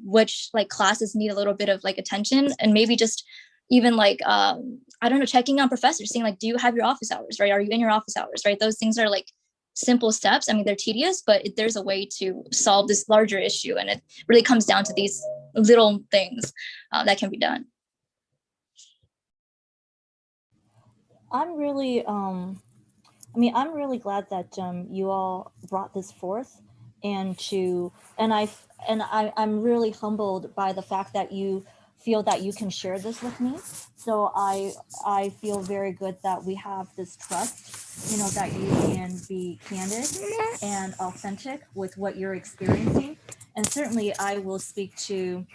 which like classes need a little bit of like attention, and maybe just even like I don't know, checking on professors, saying like, do you have your office hours, right? Are you in your office hours, right? Those things are like simple steps. I mean, they're tedious, but there's a way to solve this larger issue, and it really comes down to these little things that can be done. I'm really, I'm really glad that you all brought this forth, and I'm really humbled by the fact that you feel that you can share this with me. So I feel very good that we have this trust, that you can be candid and authentic with what you're experiencing. And certainly I will speak to,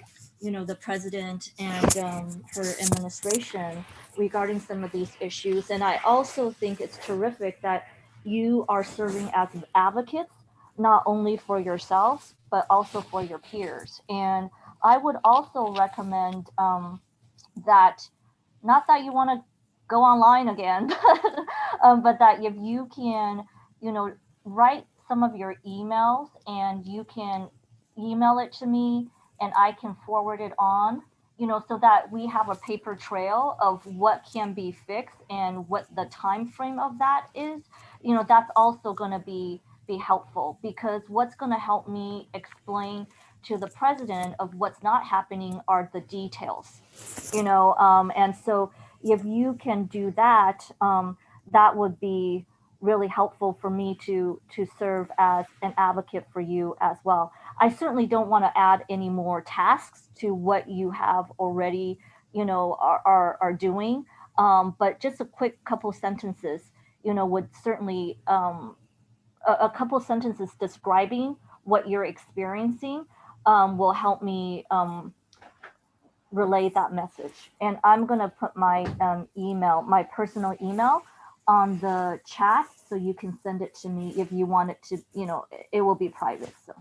the president and her administration regarding some of these issues. And I also think it's terrific that you are serving as advocates, not only for yourselves, but also for your peers. And I would also recommend that, not that you want to go online again, but that if you can, write some of your emails and you can email it to me and I can forward it on, so that we have a paper trail of what can be fixed and what the time frame of that is. That's also going to be helpful, because what's going to help me explain to the president of what's not happening are the details, and so if you can do that, that would be really helpful for me to serve as an advocate for you as well. I certainly don't want to add any more tasks to what you have already, are doing, but just a quick couple sentences, would certainly, a couple sentences describing what you're experiencing will help me relay that message. And I'm going to put my email, my personal email, on the chat, so you can send it to me if you want it to, it will be private. So.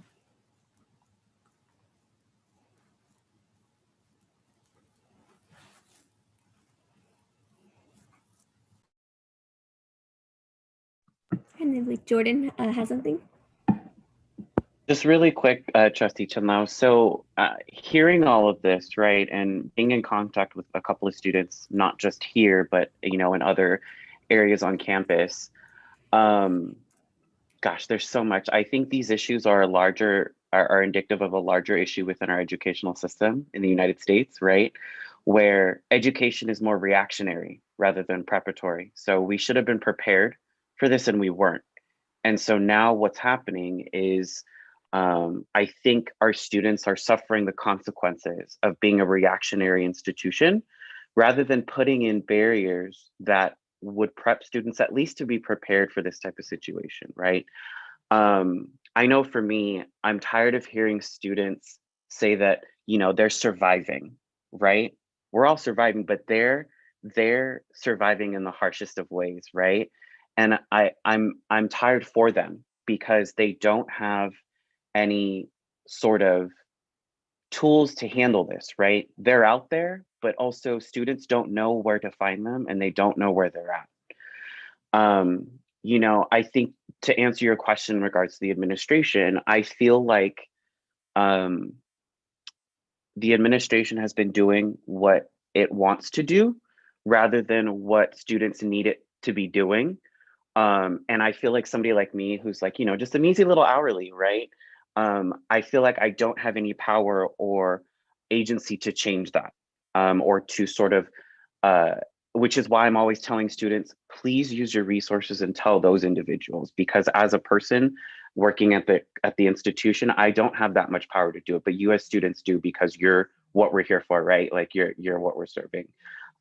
And then like Jordan has something. Just really quick, Trustee Chenlao. So hearing all of this, right, and being in contact with a couple of students, not just here, but, in other areas on campus, gosh, there's so much. I think these issues are indicative of a larger issue within our educational system in the United States, right, where education is more reactionary rather than preparatory. So we should have been prepared for this and we weren't. And so now what's happening is, I think our students are suffering the consequences of being a reactionary institution, rather than putting in barriers that would prep students at least to be prepared for this type of situation, right? I know for me, I'm tired of hearing students say that, they're surviving, right? We're all surviving, but they're surviving in the harshest of ways, right? And I'm tired for them, because they don't have any sort of tools to handle this, right? They're out there, but also students don't know where to find them, and they don't know where they're at. I think, to answer your question in regards to the administration, I feel like the administration has been doing what it wants to do rather than what students need it to be doing. And I feel like somebody like me who's like, just a measly little hourly, right? I feel like I don't have any power or agency to change that, or to sort of, which is why I'm always telling students, please use your resources and tell those individuals, because as a person working at the institution, I don't have that much power to do it, but you as students do, because you're what we're here for, right? Like you're what we're serving.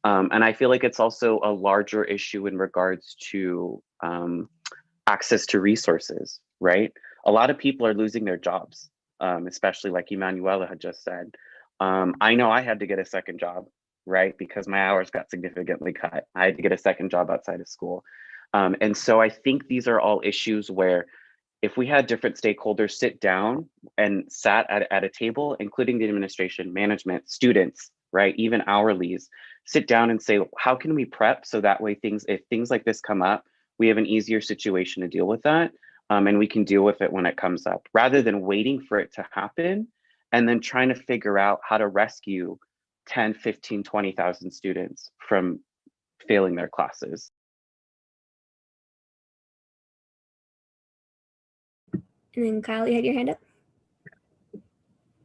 And I feel like it's also a larger issue in regards to access to resources, right? A lot of people are losing their jobs, especially like Emanuela had just said. I know I had to get a second job, right? Because my hours got significantly cut. I had to get a second job outside of school. And so I think these are all issues where if we had different stakeholders sit down and sat at a table, including the administration, management, students, right, even hourlies, sit down and say, how can we prep so that way if things like this come up, we have an easier situation to deal with that, and we can deal with it when it comes up, rather than waiting for it to happen and then trying to figure out how to rescue 10, 15, 20,000 students from failing their classes. And then Kyle, you had your hand up.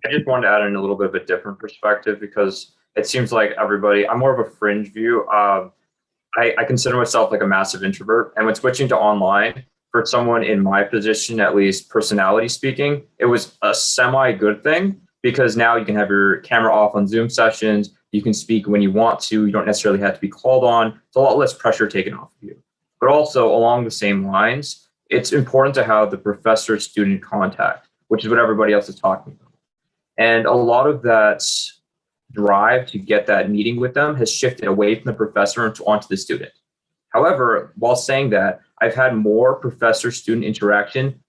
I just wanted to add in a little bit of a different perspective, because it seems like everybody, I'm more of a fringe view. I consider myself like a massive introvert, and when switching to online, for someone in my position, at least personality speaking, it was a semi good thing, because now you can have your camera off on Zoom sessions, you can speak when you want to, you don't necessarily have to be called on. It's a lot less pressure taken off of you. But also along the same lines, it's important to have the professor-student contact, which is what everybody else is talking about. And a lot of that drive to get that meeting with them has shifted away from the professor onto the student. However, while saying that, I've had more professor-student interaction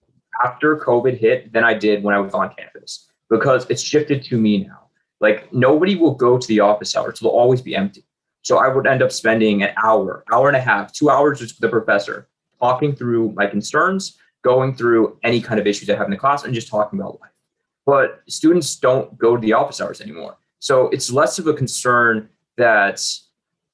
after COVID hit than I did when I was on campus, because it's shifted to me now. Like, nobody will go to the office hours, so they'll always be empty. So I would end up spending an hour, hour and a half, 2 hours with the professor, talking through my concerns, going through any kind of issues I have in the class, and just talking about life. But students don't go to the office hours anymore. So it's less of a concern that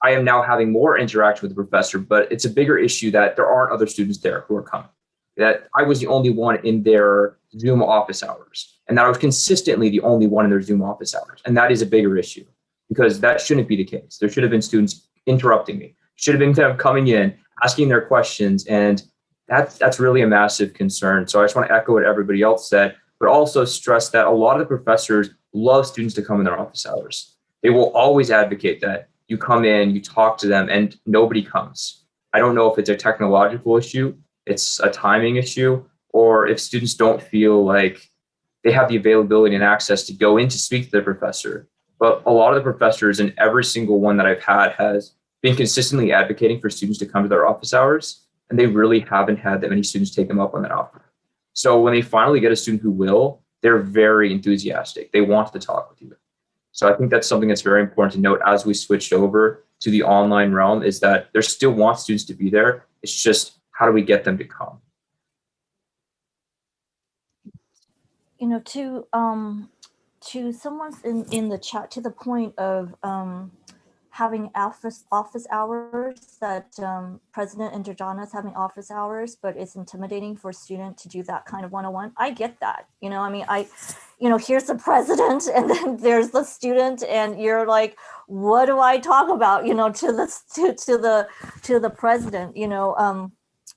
I am now having more interaction with the professor, but it's a bigger issue that there aren't other students there who are coming. That I was the only one in their Zoom office hours, and that I was consistently the only one in their Zoom office hours. And that is a bigger issue, because that shouldn't be the case. There should have been students interrupting me, should have been them coming in, asking their questions, and that's really a massive concern. So I just want to echo what everybody else said, but also stress that a lot of the professors love students to come in their office hours. They will always advocate that you come in, you talk to them, and nobody comes. I don't know if it's a technological issue, it's a timing issue, or if students don't feel like they have the availability and access to go in to speak to the professor. But a lot of the professors, and every single one that I've had, has been consistently advocating for students to come to their office hours, and they really haven't had that many students take them up on that offer. So when they finally get a student who will, they're very enthusiastic. They want to talk with you. So I think that's something that's very important to note as we switched over to the online realm, is that there still want students to be there. It's just, how do we get them to come? You know, to someone's in the chat, to the point of having office hours, that President Indradana is having office hours, but it's intimidating for a student to do that kind of one-on-one. I get that. I mean, here's the president, and then there's the student, and you're like, what do I talk about? To the president.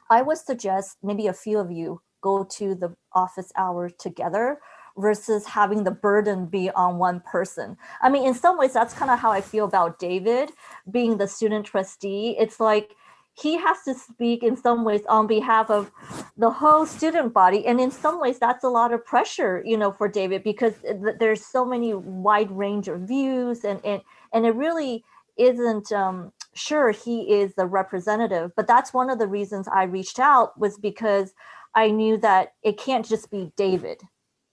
I would suggest maybe a few of you go to the office hour together, versus having the burden be on one person. I mean, in some ways, that's kind of how I feel about David being the student trustee. It's like he has to speak in some ways on behalf of the whole student body. And in some ways, that's a lot of pressure, for David, because there's so many wide range of views, and it really isn't sure he is the representative. But that's one of the reasons I reached out, was because I knew that it can't just be David.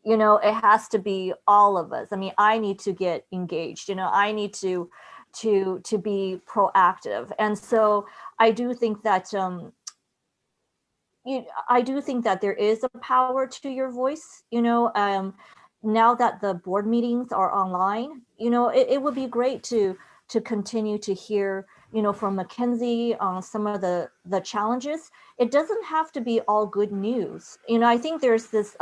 It has to be all of us. I mean, I need to get engaged. I need to be proactive. And so I do think that there is a power to your voice. Now that the board meetings are online, it would be great to continue to hear from Mackenzie on some of the challenges. It doesn't have to be all good news. I think there's this,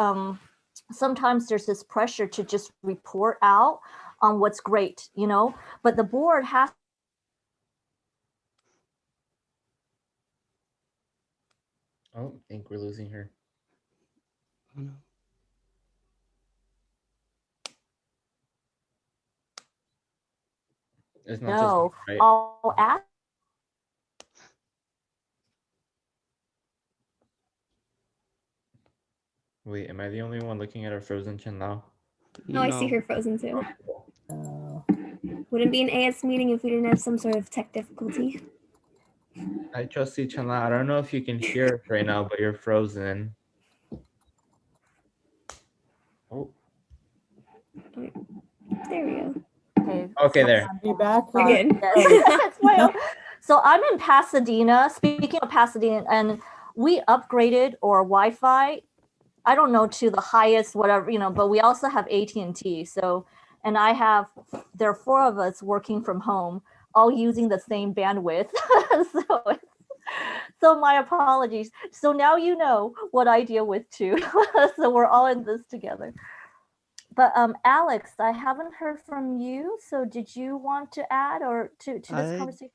sometimes there's this pressure to just report out on what's great, but the board has. Oh, I think we're losing her. Oh, no. It's not No, just right. I'll ask. Wait, am I the only one looking at our frozen Chen Lao? No, I see No. her frozen too. Wouldn't be an AS meeting if we didn't have some sort of tech difficulty. Hi, Trustee Chen Lao. I don't know if you can hear us right now, but you're frozen. Oh, There we go. okay, there. Be back. Again. That's my own. So I'm in Pasadena. Speaking of Pasadena, and we upgraded our Wi-Fi. I don't know to the highest, whatever, but we also have AT&T. So, and there are 4 of us working from home, all using the same bandwidth. So my apologies. So now you know what I deal with too. So we're all in this together. But Alex, I haven't heard from you. So did you want to add or to this conversation?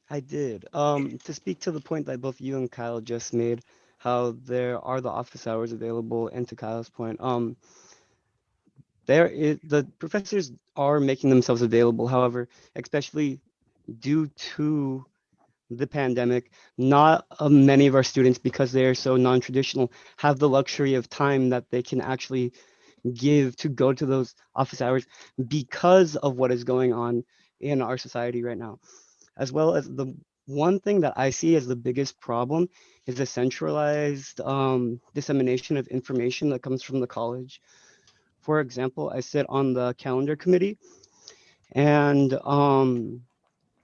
I did. To speak to the point that both you and Kyle just made, how there are the office hours available, and to Kyle's point, the professors are making themselves available. However, especially due to the pandemic, not many of our students, because they are so non-traditional, have the luxury of time that they can actually give to go to those office hours because of what is going on in our society right now. As well as the one thing that I see as the biggest problem is the centralized dissemination of information that comes from the college. For example, I sit on the calendar committee, and the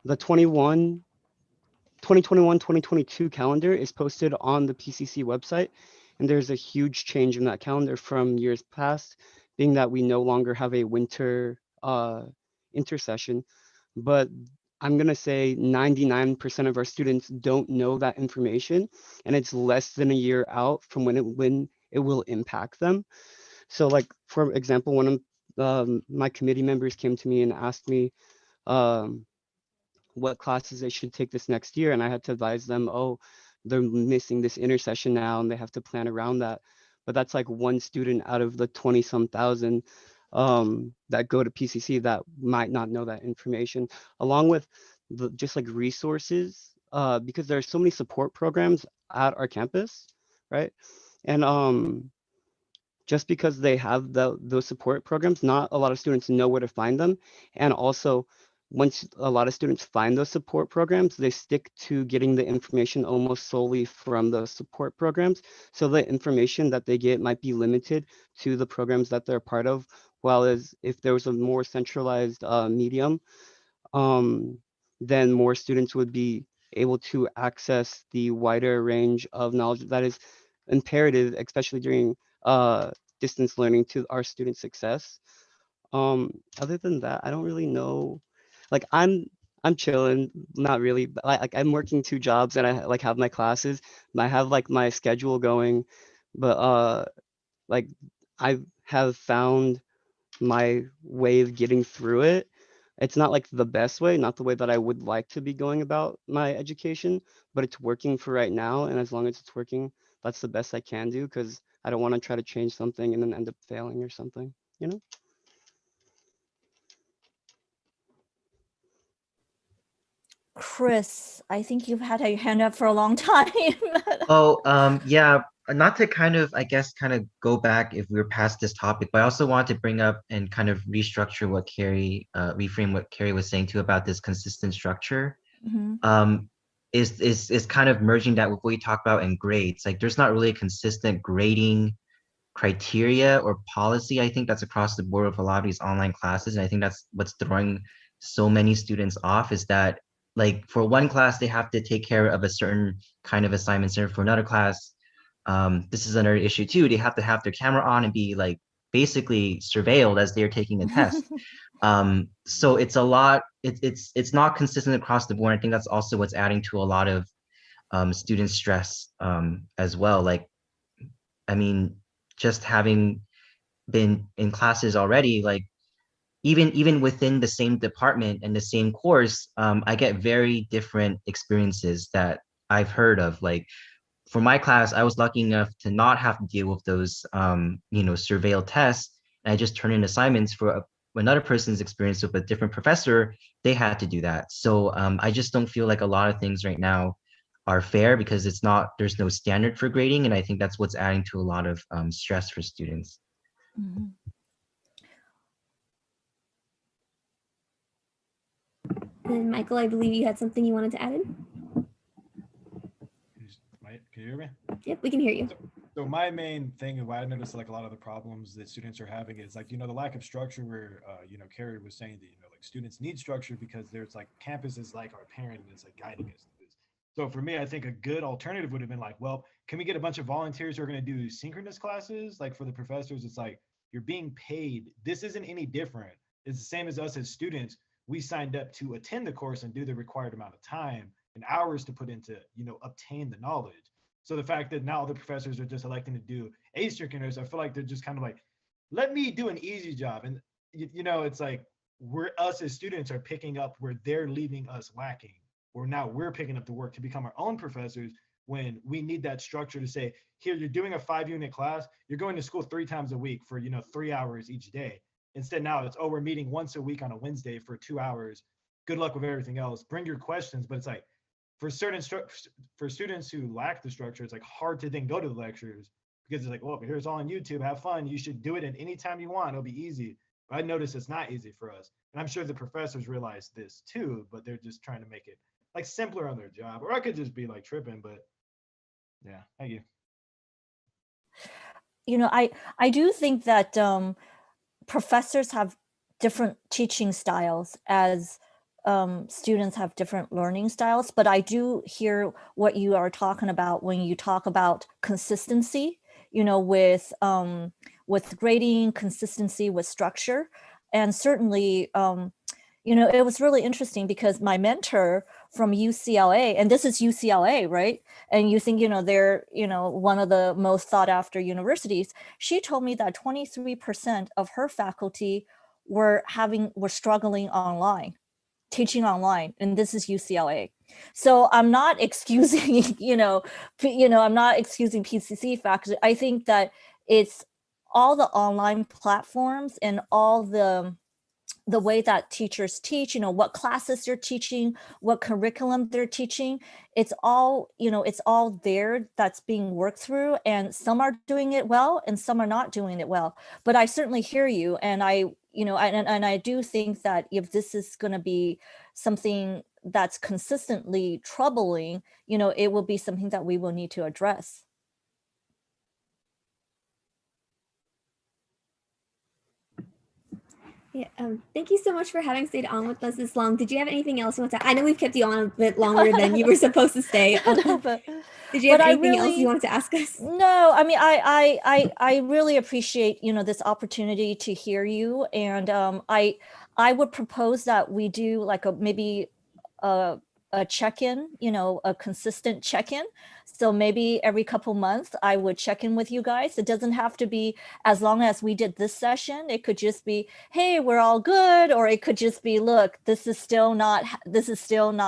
2021-2022 calendar is posted on the PCC website, and there's a huge change in that calendar from years past, being that we no longer have a winter intersession. But I'm going to say 99% of our students don't know that information, and it's less than a year out from when it will impact them. So like, for example, one of my committee members came to me and asked me what classes they should take this next year, and I had to advise them, oh, they're missing this intersession now and they have to plan around that. But that's like one student out of the 20-some thousand that go to PCC that might not know that information, along with just like resources, because there are so many support programs at our campus, right? And just because they have those support programs, not a lot of students know where to find them. And also, once a lot of students find those support programs, they stick to getting the information almost solely from those support programs. So the information that they get might be limited to the programs that they're part of, while as if there was a more centralized medium, then more students would be able to access the wider range of knowledge that is imperative, especially during distance learning, to our student success. Other than that, I don't really know. Like I'm chilling, not really, but like I'm working 2 jobs and I like have my classes and I have like my schedule going, but like I have found my way of getting through it. It's not like the best way, not the way that I would like to be going about my education, but it's working for right now. And as long as it's working, that's the best I can do, because I don't want to try to change something and then end up failing or something, you know? Chris, I think you've had your hand up for a long time. Oh, yeah, not to kind of, I guess, kind of go back if we're past this topic, but I also want to bring up and kind of restructure what reframe what Carrie was saying too about this consistent structure. Mhm. Is kind of merging that with what we talked about in grades. Like there's not really a consistent grading criteria or policy, I think, that's across the board with a lot of these online classes. And I think that's what's throwing so many students off, is that like for one class, they have to take care of a certain kind of assignment center. For another class, this is another issue too. They have to have their camera on and be like basically surveilled as they're taking a test. So it's a lot. It's not consistent across the board. I think that's also what's adding to a lot of student stress as well. Like, I mean, just having been in classes already, like even within the same department and the same course, I get very different experiences that I've heard of. Like for my class, I was lucky enough to not have to deal with those, surveil tests. And I just turn in assignments for another person's experience with a different professor. They had to do that. So I just don't feel like a lot of things right now are fair because there's no standard for grading. And I think that's what's adding to a lot of stress for students. Mhm. And Michael, I believe you had something you wanted to add in. Can you hear me? Yep, we can hear you. So my main thing and why I noticed like a lot of the problems that students are having is like, the lack of structure where, Carrie was saying that, like students need structure because there's like campus is like our parent and it's like guiding us. So for me, I think a good alternative would have been like, well, can we get a bunch of volunteers who are going to do synchronous classes? Like for the professors, it's like, you're being paid. This isn't any different. It's the same as us as students. We signed up to attend the course and do the required amount of time and hours to put into, obtain the knowledge. So the fact that now the professors are just electing to do asynchronous, I feel like they're just kind of like, let me do an easy job. And, it's like us as students are picking up where they're leaving us lacking, where now we're picking up the work to become our own professors when we need that structure to say, here, you're doing a 5-unit class, you're going to school 3 times a week for, 3 hours each day. Instead now it's, we're meeting once a week on a Wednesday for 2 hours. Good luck with everything else. Bring your questions, but it's like, for students who lack the structure, it's like hard to then go to the lectures because it's like, well, here's all on YouTube, have fun. You should do it at any time you want. It'll be easy. But I notice it's not easy for us. And I'm sure the professors realize this too, but they're just trying to make it like simpler on their job. Or I could just be like tripping, but yeah, thank you. I do think that professors have different teaching styles as students have different learning styles, but I do hear what you are talking about when you talk about consistency, with grading, consistency with structure. And certainly, it was really interesting because my mentor from UCLA, and this is UCLA, right? And you think, they're, one of the most sought after universities. She told me that 23% of her faculty were struggling online, teaching online, and this is UCLA. So I'm not excusing, I'm not excusing PCC faculty. I think that it's all the online platforms and all the way that teachers teach, what classes they're teaching, what curriculum they're teaching, it's all there that's being worked through, and some are doing it well and some are not doing it well. But I certainly hear you, and I do think that if this is going to be something that's consistently troubling, it will be something that we will need to address. Yeah, thank you so much for having stayed on with us this long. Did you have anything else you want to? I know we've kept you on a bit longer than you were supposed to stay. Did you have anything else you wanted to ask us? No, I mean, I really appreciate, this opportunity to hear you. And I would propose that we do like maybe a check-in, a consistent check-in. So maybe every couple months I would check in with you guys. It doesn't have to be as long as we did this session. It could just be, hey, we're all good. Or it could just be, look, this is still not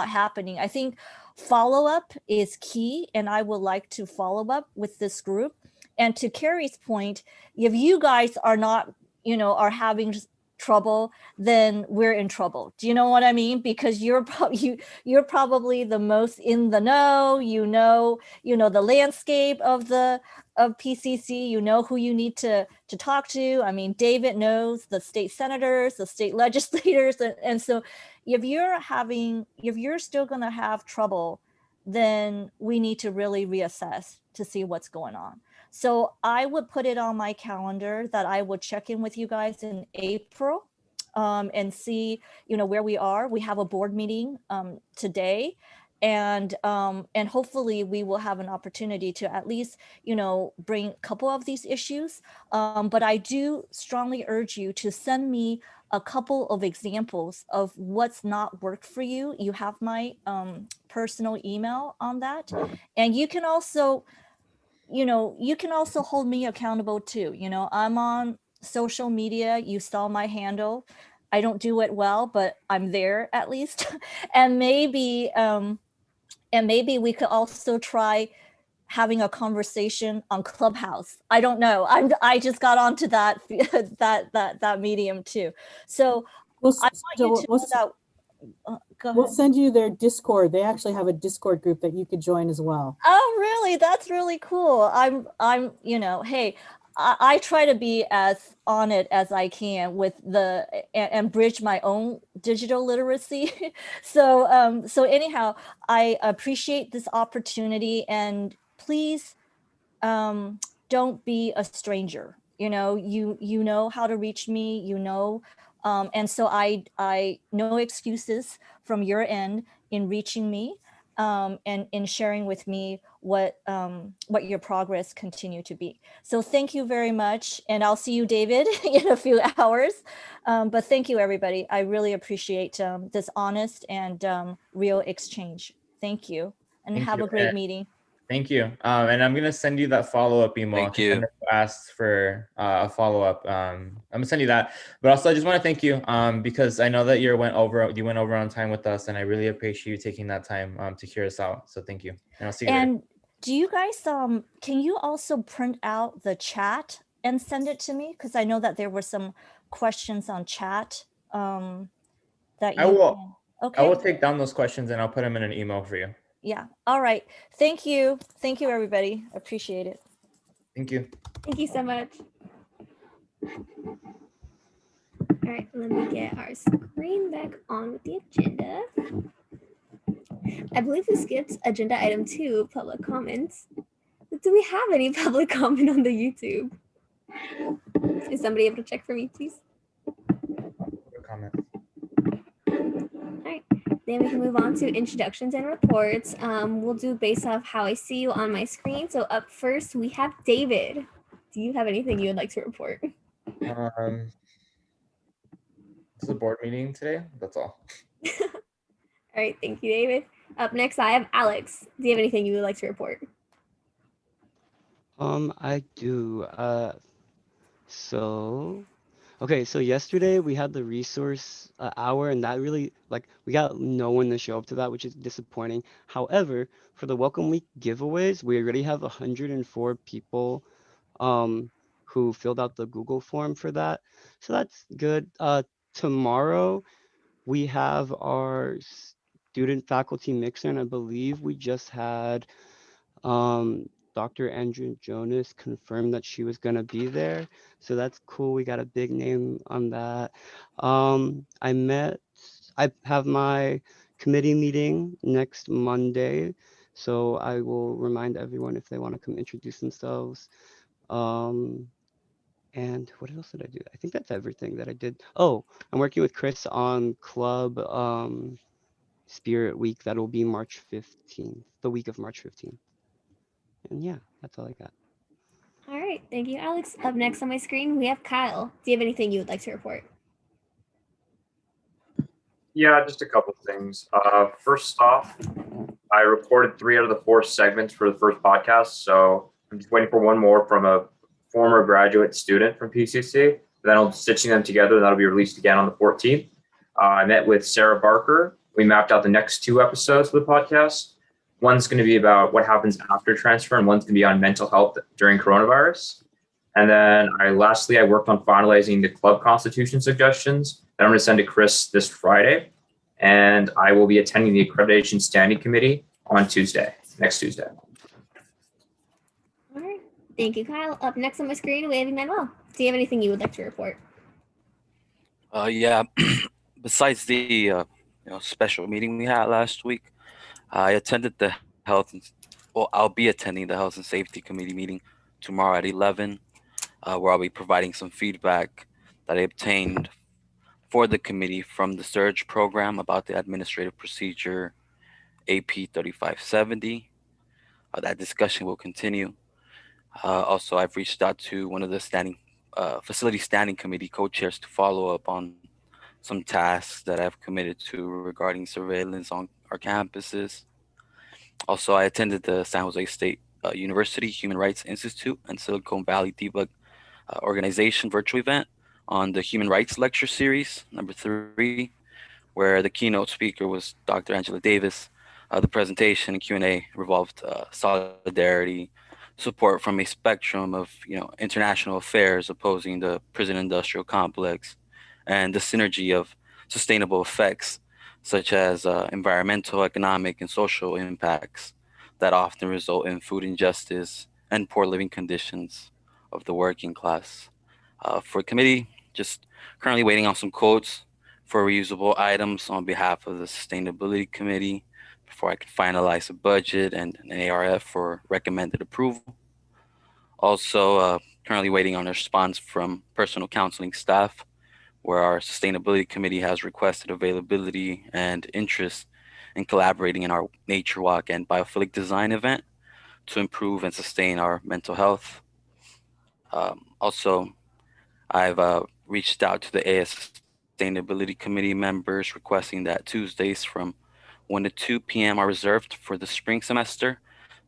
happening. I think follow-up is key. And I would like to follow up with this group. And to Carrie's point, if you guys are not, are having trouble, then we're in trouble. Do you know what I mean? Because you're probably the most in the know, the landscape of PCC, who you need to talk to. I mean, David knows the state senators, the state legislators. And so if you're still going to have trouble, then we need to really reassess to see what's going on. So I would put it on my calendar that I would check in with you guys in April and see, where we are. We have a board meeting today. and hopefully we will have an opportunity to at least, bring a couple of these issues. But I do strongly urge you to send me a couple of examples of what's not worked for you. You have my personal email on that, and you can also hold me accountable too. I'm on social media. You saw my handle. I don't do it well, but I'm there at least. and maybe we could also try having a conversation on Clubhouse. I don't know. I just got onto that that medium too. So We'll, I want you to know that. Go we'll ahead. send you their Discord. They actually have a Discord group that you could join as well. Oh, really? That's really cool. I'm, hey, I try to be as on it as I can with and bridge my own digital literacy. So anyhow, I appreciate this opportunity, and please don't be a stranger. You know how to reach me, and so I no excuses from your end in reaching me, and in sharing with me what your progress continue to be. So thank you very much, and I'll see you, David, in a few hours. But thank you, everybody. I really appreciate this honest and real exchange. Thank you, and Thank have you. a great meeting. Thank you. And I'm gonna send you that follow-up email. Thank you. Asked for a follow-up. I'm gonna send you that. But also, I just want to thank you because I know that you went over on time with us, and I really appreciate you taking that time to hear us out. So thank you, and I'll see you later. And do you guys can you also print out the chat and send it to me? Because I know that there were some questions on chat that you I will. Okay. I will take down those questions and I'll put them in an email for you. Yeah. All right. Thank you. Thank you, everybody. Appreciate it. Thank you. Thank you so much. All right, let me get our screen back on with the agenda. I believe we skipped agenda item 2, public comments. But do we have any public comment on the YouTube? Is somebody able to check for me, please? Comment. All right, then we can move on to introductions and reports. We'll do based off how I see you on my screen. So up first, we have David. Do you have anything you would like to report? It's a board meeting today. That's all. All right, thank you, David. Up next, I have Alex. Do you have anything you would like to report? I do. Okay, so yesterday we had the resource hour, and that really, we got no one to show up to that, which is disappointing. However, for the Welcome Week giveaways, we already have 104 people who filled out the Google form for that. So that's good. Tomorrow, we have our student faculty mixer, and I believe we just had Dr. Andrew Jonas confirmed that she was gonna be there. So that's cool. We got a big name on that. I have my committee meeting next Monday. So I will remind everyone if they want to come introduce themselves. And what else did I do? I think that's everything that I did. Oh, I'm working with Chris on Club Spirit Week. That'll be March 15th, the week of March 15th. And yeah, that's all I got. All right, thank you, Alex. Up next on my screen, we have Kyle. Do you have anything you would like to report? Yeah, just a couple things. First off, I recorded 3 out of the 4 segments for the first podcast, so I'm just waiting for one more from a former graduate student from PCC. Then I'll be stitching them together, and that'll be released again on the 14th. I met with Sarah Barker. We mapped out the next 2 episodes for the podcast. One's going to be about what happens after transfer, and one's going to be on mental health during coronavirus. And then lastly, I worked on finalizing the club constitution suggestions that I'm going to send to Chris this Friday. And I will be attending the accreditation standing committee on next Tuesday. All right, thank you, Kyle. Up next on my screen, we have Emmanuel. Do you have anything you would like to report? Yeah. Besides the special meeting we had last week, I attended the I'll be attending the Health and Safety Committee meeting tomorrow at 11, where I'll be providing some feedback that I obtained for the committee from the SURGE program about the administrative procedure AP 3570. That discussion will continue. Also, I've reached out to one of the facility standing committee co-chairs to follow up on some tasks that I've committed to regarding surveillance on our campuses. Also, I attended the San Jose State University Human Rights Institute and Silicon Valley Debug Organization virtual event on the Human Rights Lecture Series, number 3, where the keynote speaker was Dr. Angela Davis. The presentation and Q&A revolved solidarity, support from a spectrum of international affairs opposing the prison industrial complex, and the synergy of sustainable effects such as environmental, economic, and social impacts that often result in food injustice and poor living conditions of the working class. For committee, just currently waiting on some quotes for reusable items on behalf of the Sustainability Committee before I can finalize a budget and an ARF for recommended approval. Also, currently waiting on a response from personal counseling staff, where our Sustainability Committee has requested availability and interest in collaborating in our Nature Walk and Biophilic Design event to improve and sustain our mental health. Also, I've reached out to the AS Sustainability Committee members requesting that Tuesdays from 1 to 2 p.m. are reserved for the spring semester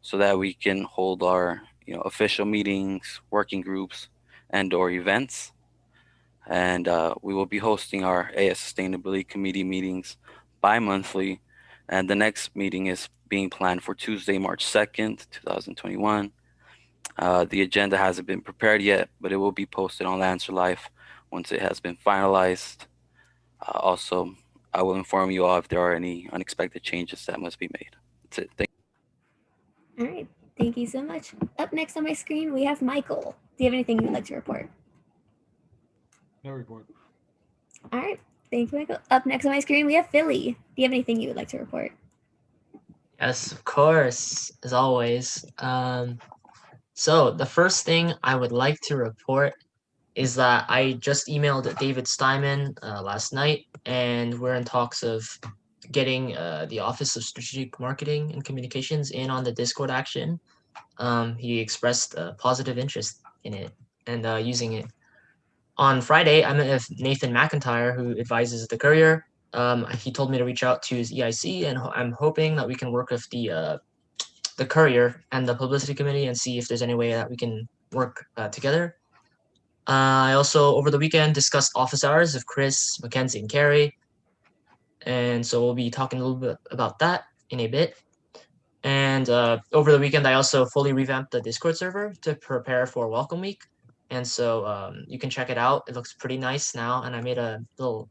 so that we can hold our official meetings, working groups, and/or events. And we will be hosting our AS Sustainability Committee meetings bi-monthly. And the next meeting is being planned for Tuesday, March 2nd, 2021. The agenda hasn't been prepared yet, but it will be posted on Lancer Life once it has been finalized. Also, I will inform you all if there are any unexpected changes that must be made. That's it. Thank All right. Thank you so much. Up next on my screen, we have Michael. Do you have anything you'd like to report? No report. All right. Thank you, Michael. Up next on my screen, we have Philly. Do you have anything you would like to report? Yes, of course, as always. So the first thing I would like to report is that I just emailed David Steinman last night, and we're in talks of getting the Office of Strategic Marketing and Communications in on the Discord action. He expressed a positive interest in it and using it. On Friday, I met with Nathan McIntyre, who advises the Courier. He told me to reach out to his EIC, and I'm hoping that we can work with the Courier and the Publicity Committee and see if there's any way that we can work together. I also, over the weekend, discussed office hours with Chris, Mackenzie, and Carrie. And so we'll be talking a little bit about that in a bit. And over the weekend, I also fully revamped the Discord server to prepare for Welcome Week. And so you can check it out. It looks pretty nice now. And I made a little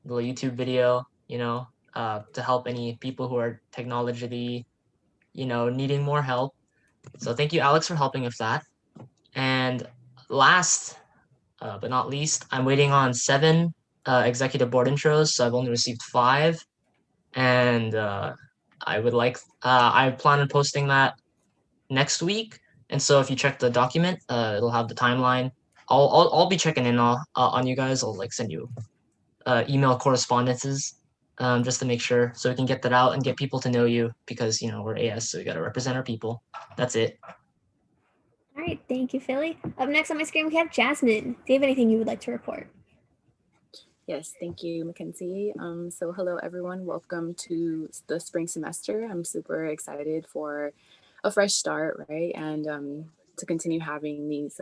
YouTube video, to help any people who are technologically, needing more help. So thank you, Alex, for helping with that. And last but not least, I'm waiting on 7 executive board intros. So I've only received 5. And I plan on posting that next week. And so if you check the document, it'll have the timeline. I'll be checking in on you guys. I'll send you email correspondences just to make sure, so we can get that out and get people to know you, because we're AS, so we got to represent our people. That's it. All right, thank you, Philly. Up next on my screen, we have Jasmine. Do you have anything you would like to report? Yes, thank you, Mackenzie. So hello, everyone. Welcome to the spring semester. I'm super excited for a fresh start, right? And to continue having these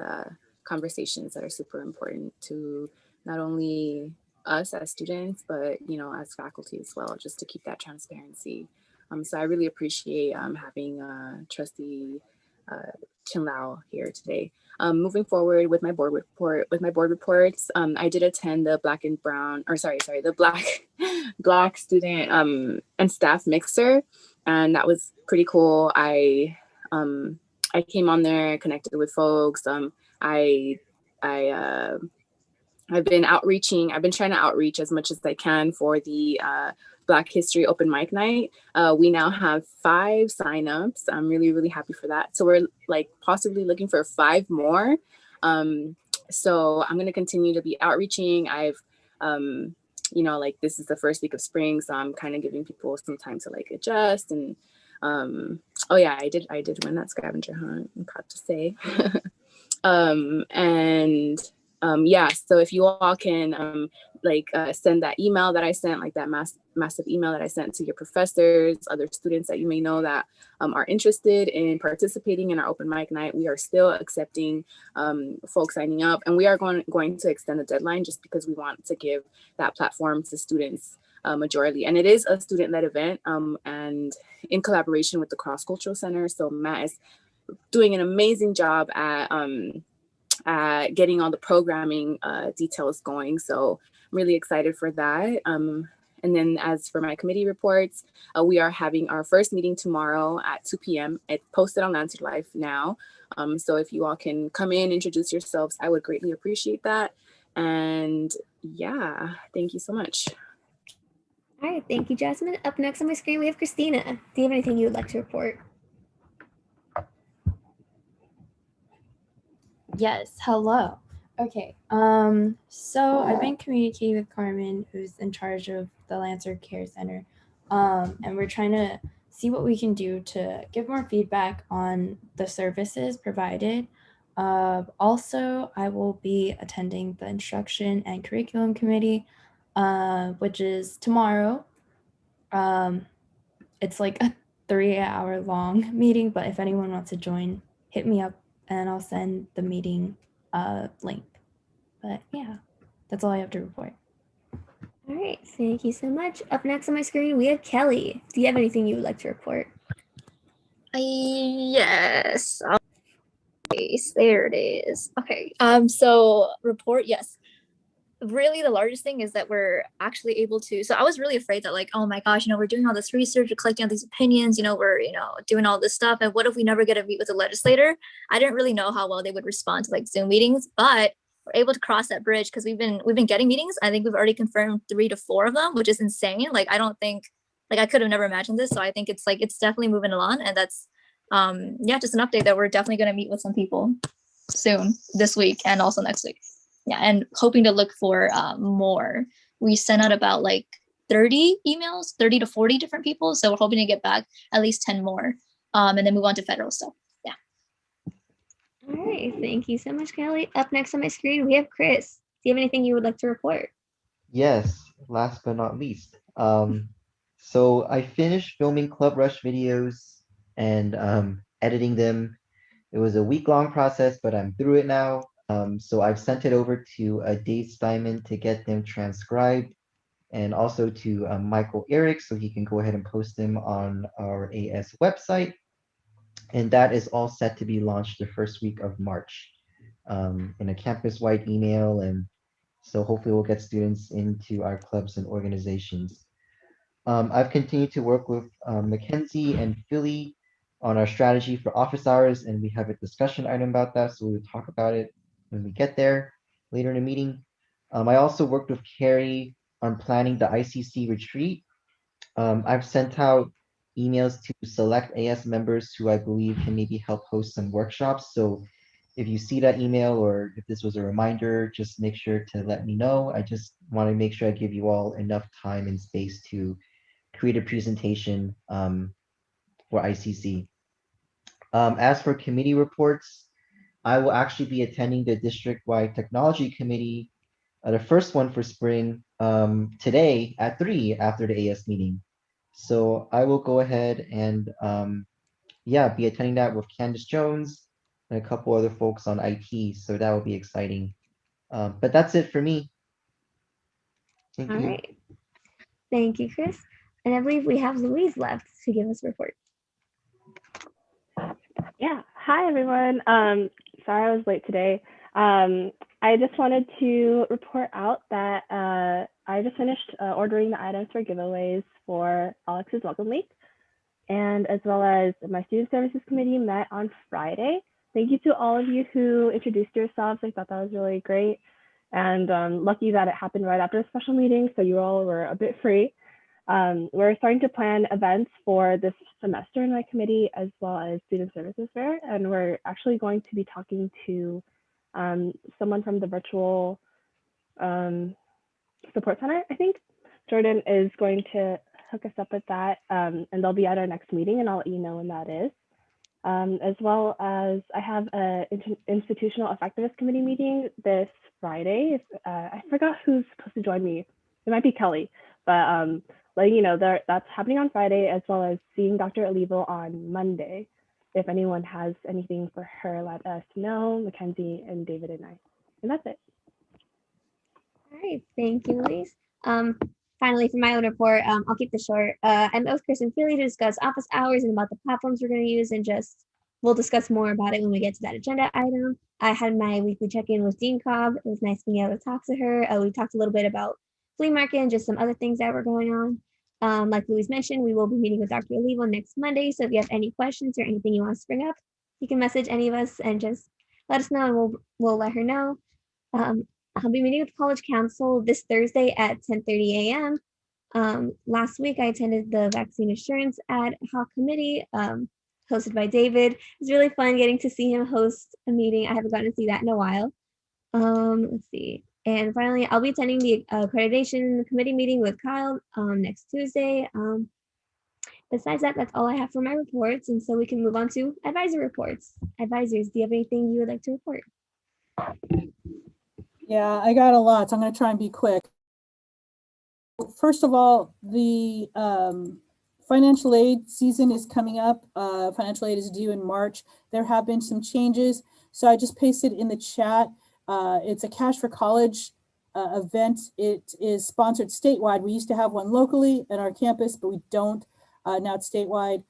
conversations that are super important to not only us as students, but as faculty as well, just to keep that transparency. So I really appreciate having Trustee Chin Lau here today. Moving forward with my board reports, I did attend the Black student and staff mixer, and that was pretty cool. I came on there, connected with folks. I've been outreaching. I've been trying to outreach as much as I can for the Black History Open Mic Night. We now have 5 signups. I'm really, really happy for that. So we're possibly looking for 5 more. So I'm going to continue to be outreaching. I've like this is the first week of spring, so I'm kind of giving people some time to like adjust. And oh yeah, I did win that scavenger hunt, I'm proud to say. And yeah, so if you all can send that email that I sent, like that massive email that I sent to your professors, other students that you may know that are interested in participating in our open mic night. We are still accepting folks signing up, and we are going to extend the deadline just because we want to give that platform to students majorly. And it is a student-led event and in collaboration with the Cross Cultural Center. So Matt is doing an amazing job at getting all the programming details going. So I'm really excited for that. And then as for my committee reports, we are having our first meeting tomorrow at 2 p.m. It's posted on Lancet Life now. So if you all can come in, introduce yourselves, I would greatly appreciate that. And yeah, thank you so much. All right, thank you, Jasmine. Up next on my screen, we have Christina. Do you have anything you would like to report? Yes, hello. Okay, so I've been communicating with Carmen, who's in charge of the Lancer Care Center, and we're trying to see what we can do to give more feedback on the services provided. Also, I will be attending the Instruction and Curriculum Committee, which is tomorrow. It's like a 3-hour long meeting, but if anyone wants to join, hit me up and I'll send the meeting link. But yeah, that's all I have to report. All right, thank you so much. Up next on my screen, we have Kelly. Do you have anything you would like to report? Yes. There it is. Okay. So report, yes. Really the largest thing is that we're actually able to, so I was really afraid that like, oh my gosh, we're doing all this research, we're collecting all these opinions, we're, doing all this stuff. And what if we never get to meet with a legislator? I didn't really know how well they would respond to like Zoom meetings, but we're able to cross that bridge because we've been getting meetings. I think we've already confirmed 3 to 4 of them, which is insane. Like, I don't think, like I could have never imagined this. So I think it's definitely moving along. And that's, just an update that we're definitely going to meet with some people soon this week and also next week. Yeah, and hoping to look for more. We sent out about like 30 emails, 30 to 40 different people. So we're hoping to get back at least 10 more and then move on to federal stuff. Yeah. All right, thank you so much, Kelly. Up next on my screen, we have Chris. Do you have anything you would like to report? Yes, last but not least. So I finished filming Club Rush videos and editing them. It was a week-long process, but I'm through it now. So I've sent it over to Dave Steinman to get them transcribed, and also to Michael Eric so he can go ahead and post them on our AS website. And that is all set to be launched the first week of March in a campus-wide email. And so hopefully we'll get students into our clubs and organizations. I've continued to work with Mackenzie and Philly on our strategy for office hours, and we have a discussion item about that, so we'll talk about it when we get there later in the meeting. I also worked with Carrie on planning the ICC retreat. I've sent out emails to select AS members who I believe can maybe help host some workshops. So if you see that email or if this was a reminder, just make sure to let me know. I just want to make sure I give you all enough time and space to create a presentation for ICC. As for committee reports, I will actually be attending the district-wide technology committee, the first one for spring, today at 3 after the AS meeting. So I will go ahead and be attending that with Candace Jones and a couple other folks on IT. So that will be exciting. But that's it for me. Thank you. All right. Thank you, Chris. And I believe we have Louise left to give us a report. Yeah. Hi, everyone. Sorry I was late today. I just wanted to report out that I just finished ordering the items for giveaways for Alex's Welcome Week, and as well as my Student Services Committee met on Friday. Thank you to all of you who introduced yourselves. I thought that was really great, and lucky that it happened right after a special meeting, so you all were a bit free. We're starting to plan events for this semester in my committee as well as Student Services Fair, and we're actually going to be talking to someone from the virtual support center, I think. Jordan is going to hook us up with that, and they'll be at our next meeting, and I'll let you know when that is. As well as I have a institutional effectiveness committee meeting this Friday. I forgot who's supposed to join me. It might be Kelly, but letting you know that's happening on Friday, as well as seeing Dr. Olivo on Monday. If anyone has anything for her, let us know, Mackenzie and David and I. And that's it. All right, thank you, Elise. Finally, for my own report, I'll keep this short. I met with Chris and Feely to discuss office hours and about the platforms we're going to use, and we'll discuss more about it when we get to that agenda item. I had my weekly check-in with Dean Cobb. It was nice being able to talk to her. We talked a little bit about flea market and just some other things that were going on. Like Louise mentioned, we will be meeting with Dr. Olivo next Monday. So if you have any questions or anything you want us to bring up, you can message any of us and just let us know, and we'll let her know. I'll be meeting with College Council this Thursday at 10:30 a.m. Last week, I attended the Vaccine Assurance Ad Hoc Committee hosted by David. It's really fun getting to see him host a meeting. I haven't gotten to see that in a while. Let's see. And finally, I'll be attending the accreditation committee meeting with Kyle next Tuesday. Besides that, that's all I have for my reports. And so we can move on to advisor reports. Advisors, do you have anything you would like to report? Yeah, I got a lot, so I'm going to try and be quick. First of all, the financial aid season is coming up. Financial aid is due in March. There have been some changes, so I just pasted in the chat. It's a Cash for College event. It is sponsored statewide. We used to have one locally at our campus, but we don't. Now it's statewide.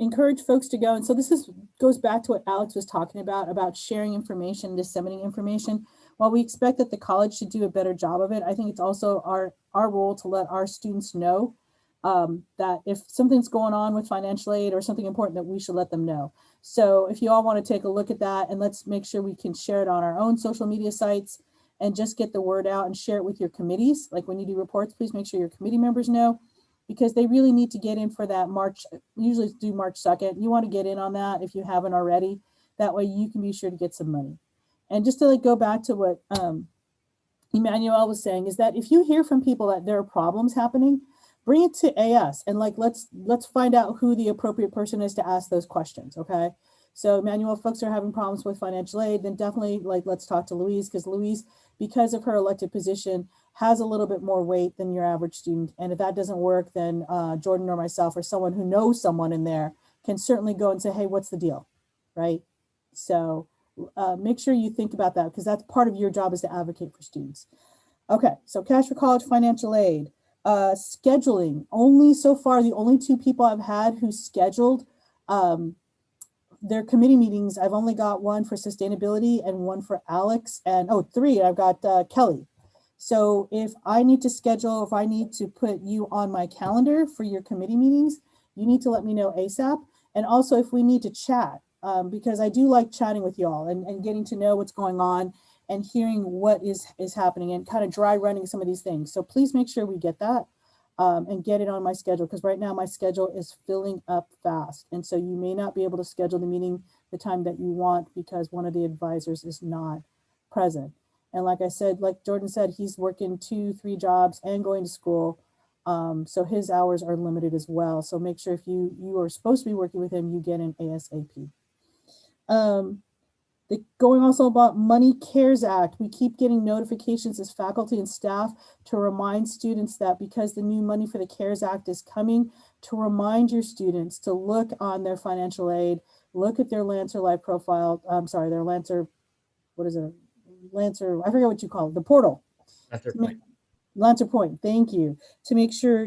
Encourage folks to go. And so this goes back to what Alex was talking about sharing information, disseminating information. While we expect that the college should do a better job of it, I think it's also our role to let our students know that if something's going on with financial aid or something important, that we should let them know. So if you all want to take a look at that, and let's make sure we can share it on our own social media sites and just get the word out and share it with your committees. Like when you do reports, please make sure your committee members know, because they really need to get in for that March, usually do March 2nd. You want to get in on that if you haven't already. That way you can be sure to get some money. And just to go back to what Emmanuel was saying, is that if you hear from people that there are problems happening, bring it to AS and let's find out who the appropriate person is to ask those questions, okay? So Emmanuel, if folks are having problems with financial aid, then definitely let's talk to Louise, because Louise, because of her elected position, has a little bit more weight than your average student. And if that doesn't work, then Jordan or myself or someone who knows someone in there can certainly go and say, hey, what's the deal, right? So make sure you think about that, because that's part of your job, is to advocate for students. Okay, so Cash for College financial aid. Scheduling, only so far, the only two people I've had who scheduled their committee meetings, I've only got one for sustainability and one for Alex, and three, I've got Kelly. So if I need to schedule, if I need to put you on my calendar for your committee meetings, you need to let me know ASAP. And also if we need to chat, because I do like chatting with y'all and getting to know what's going on and hearing what is happening and kind of dry running some of these things. So please make sure we get that and get it on my schedule, because right now my schedule is filling up fast. And so you may not be able to schedule the meeting the time that you want because one of the advisors is not present. And like I said, like Jordan said, he's working 2-3 jobs and going to school. So his hours are limited as well. So make sure if you are supposed to be working with him, you get an ASAP. Going also about Money Cares Act, we keep getting notifications as faculty and staff to remind students that because the new money for the CARES Act is coming, to remind your students to look on their financial aid, look at their Lancer Life profile, their Lancer, what is it? Lancer, I forget what you call it, the portal. Lancer Point, thank you. To make sure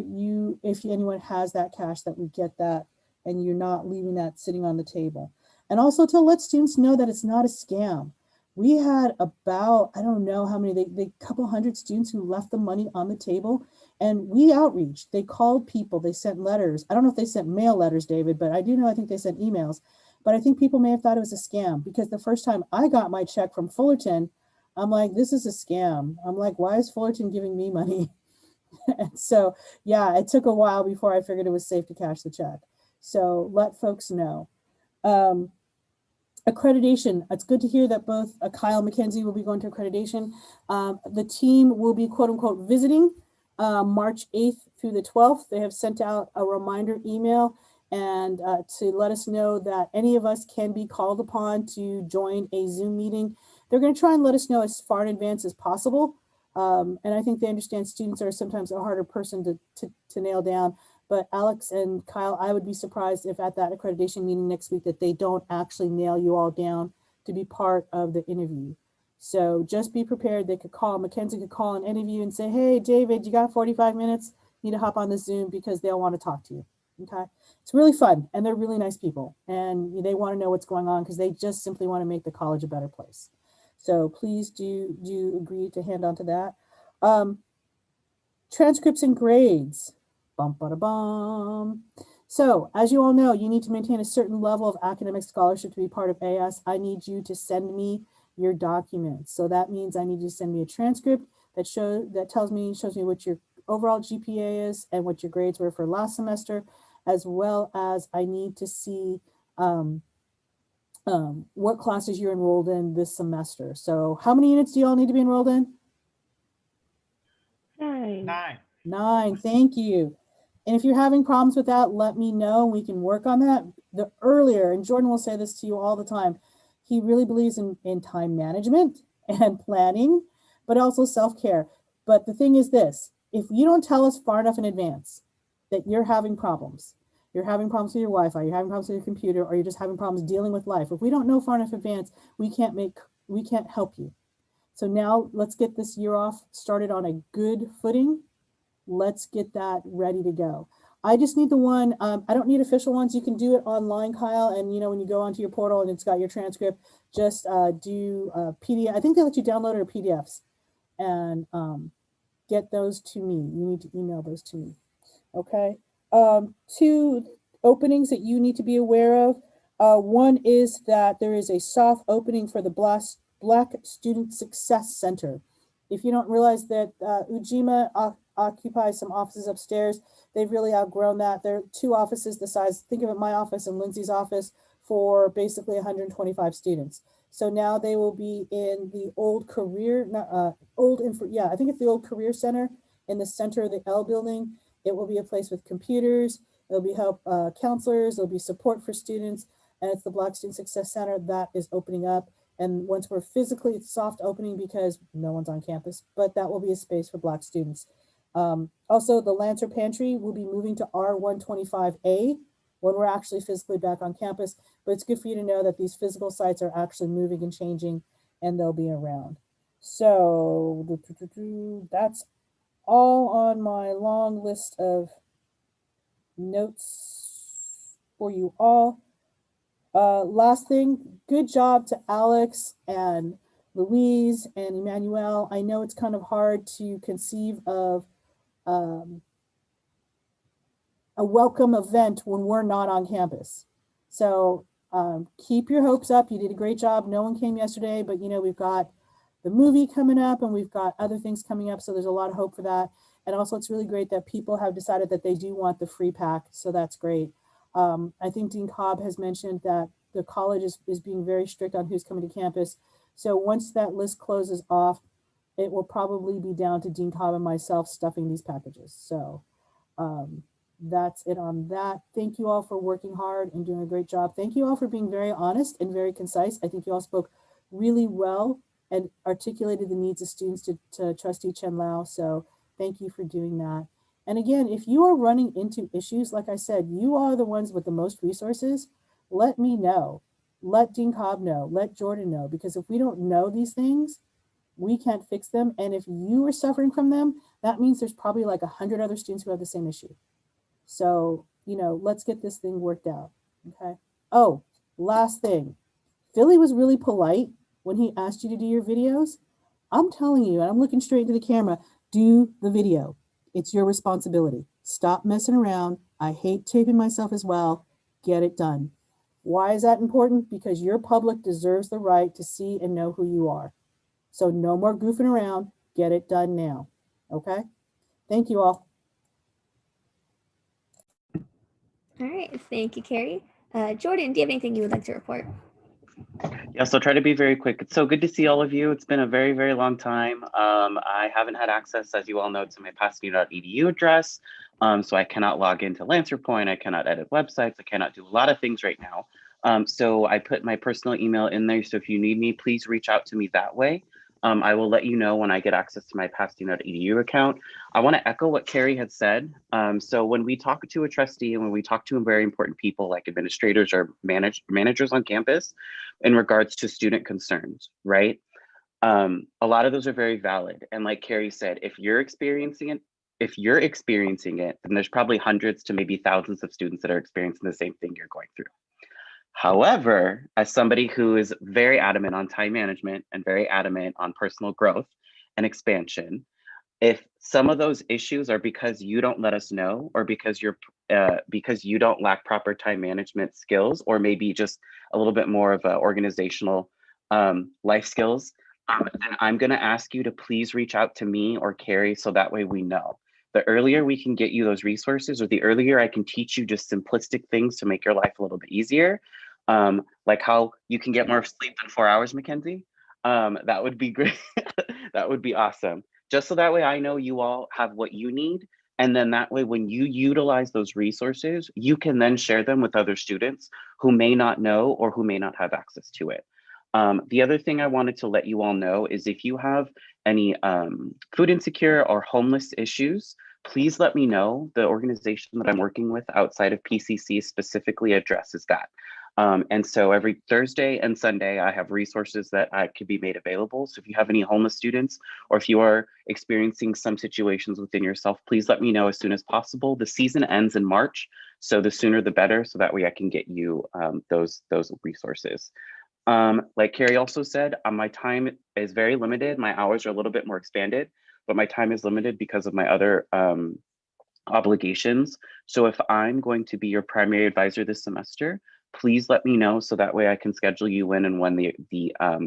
if anyone has that cash, that we get that and you're not leaving that sitting on the table. And also to let students know that it's not a scam. We had about, I don't know how many, they couple hundred students who left the money on the table, and we outreached. They called people, they sent letters. I don't know if they sent mail letters, David, but I do know I think they sent emails. But I think people may have thought it was a scam, because the first time I got my check from Fullerton, I'm like, this is a scam. I'm like, why is Fullerton giving me money? And so, yeah, it took a while before I figured it was safe to cash the check. So let folks know. Accreditation. It's good to hear that both Kyle and Mackenzie will be going to accreditation. The team will be quote unquote visiting March 8th through the 12th. They have sent out a reminder email and to let us know that any of us can be called upon to join a Zoom meeting. They're going to try and let us know as far in advance as possible. And I think they understand students are sometimes a harder person to nail down. But Alex and Kyle, I would be surprised if at that accreditation meeting next week that they don't actually nail you all down to be part of the interview. So just be prepared. They could call, Mackenzie could call an interview and say, hey, David, you got 45 minutes? Need to hop on the Zoom because they'll want to talk to you. Okay. It's really fun and they're really nice people and they want to know what's going on because they just simply want to make the college a better place. So please do agree to hand on to that. Transcripts and grades. Bum, bada, bum. So as you all know, you need to maintain a certain level of academic scholarship to be part of AS. I need you to send me your documents. So that means I need you to send me a transcript that shows me what your overall GPA is and what your grades were for last semester, as well as I need to see what classes you're enrolled in this semester. So how many units do you all need to be enrolled in? 9. 9, thank you. And if you're having problems with that, let me know. We can work on that. The earlier, and Jordan will say this to you all the time, he really believes in time management and planning, but also self-care. But the thing is this, if you don't tell us far enough in advance that you're having problems with your Wi-Fi, you're having problems with your computer, or you're just having problems dealing with life, if we don't know far enough in advance, we can't help you. So now let's get this year off started on a good footing. Let's get that ready to go. I just need the one, I don't need official ones. You can do it online, Kyle. And when you go onto your portal and it's got your transcript, just do PDF. I think they let you download it or PDFs and get those to me. You need to email those to me. Okay. 2 openings that you need to be aware of. One is that there is a soft opening for the Black Student Success Center. If you don't realize that Ujima occupies some offices upstairs, they've really outgrown that. There are 2 offices the size, think of it, my office and Lindsay's office, for basically 125 students. So now they will be in the old career, I think it's the old career center in the center of the L building. It will be a place with computers. There'll be help counselors. There'll be support for students. And it's the Black Student Success Center that is opening up. And once we're physically, it's soft opening because no one's on campus, but that will be a space for Black students. Also, the Lancer Pantry will be moving to R125A when we're actually physically back on campus. But it's good for you to know that these physical sites are actually moving and changing and they'll be around. So that's all on my long list of notes for you all. Last thing, good job to Alex and Louise and Emmanuel. I know it's kind of hard to conceive of a welcome event when we're not on campus. So keep your hopes up. You did a great job. No one came yesterday, but we've got the movie coming up and we've got other things coming up. So there's a lot of hope for that. And also it's really great that people have decided that they do want the free pack. So that's great. I think Dean Cobb has mentioned that the college is being very strict on who's coming to campus. So once that list closes off, it will probably be down to Dean Cobb and myself stuffing these packages. So that's it on that. Thank you all for working hard and doing a great job. Thank you all for being very honest and very concise. I think you all spoke really well and articulated the needs of students to Trustee Chen Lao. So thank you for doing that. And again, if you are running into issues, like I said, you are the ones with the most resources. Let me know. Let Dean Cobb know. Let Jordan know. Because if we don't know these things, we can't fix them. And if you are suffering from them, that means there's probably like 100 other students who have the same issue. So, let's get this thing worked out. Okay. Oh, last thing. Philly was really polite when he asked you to do your videos. I'm telling you, and I'm looking straight into the camera, do the video. It's your responsibility. Stop messing around. I hate taping myself as well. Get it done. Why is that important? Because your public deserves the right to see and know who you are. So no more goofing around. Get it done now. Okay? Thank you all. All right. Thank you, Carrie. Jordan, do you have anything you would like to report? Yeah, so try to be very quick. It's so good to see all of you. It's been a very, very long time. I haven't had access, as you all know, to my pasadena.edu address. So I cannot log into LancerPoint. I cannot edit websites. I cannot do a lot of things right now. So I put my personal email in there. So if you need me, please reach out to me that way. I will let you know when I get access to my pasadena.edu account. I want to echo what Carrie had said. So when we talk to a trustee and when we talk to very important people like administrators or managers on campus in regards to student concerns, right? A lot of those are very valid. And like Carrie said, if you're experiencing it, then there's probably hundreds to maybe thousands of students that are experiencing the same thing you're going through. However, as somebody who is very adamant on time management and very adamant on personal growth and expansion, if some of those issues are because you don't let us know, or because you don't lack proper time management skills, or maybe just a little bit more of a organizational life skills, then I'm going to ask you to please reach out to me or Carrie, so that way we know. The earlier we can get you those resources, or the earlier I can teach you just simplistic things to make your life a little bit easier, like how you can get more sleep in 4 hours, Mackenzie, that would be great. That would be awesome. Just so that way I know you all have what you need. And then that way, when you utilize those resources, you can then share them with other students who may not know or who may not have access to it. The other thing I wanted to let you all know is if you have any food insecure or homeless issues, please let me know. The organization that I'm working with outside of PCC specifically addresses that. And so every Thursday and Sunday, I have resources that could be made available. So if you have any homeless students, or if you are experiencing some situations within yourself, please let me know as soon as possible. The season ends in March, so the sooner the better, so that way I can get you those resources. Like Carrie also said, my time is very limited. My hours are a little bit more expanded, but my time is limited because of my other obligations. So if I'm going to be your primary advisor this semester, please let me know, so that way I can schedule you in and when the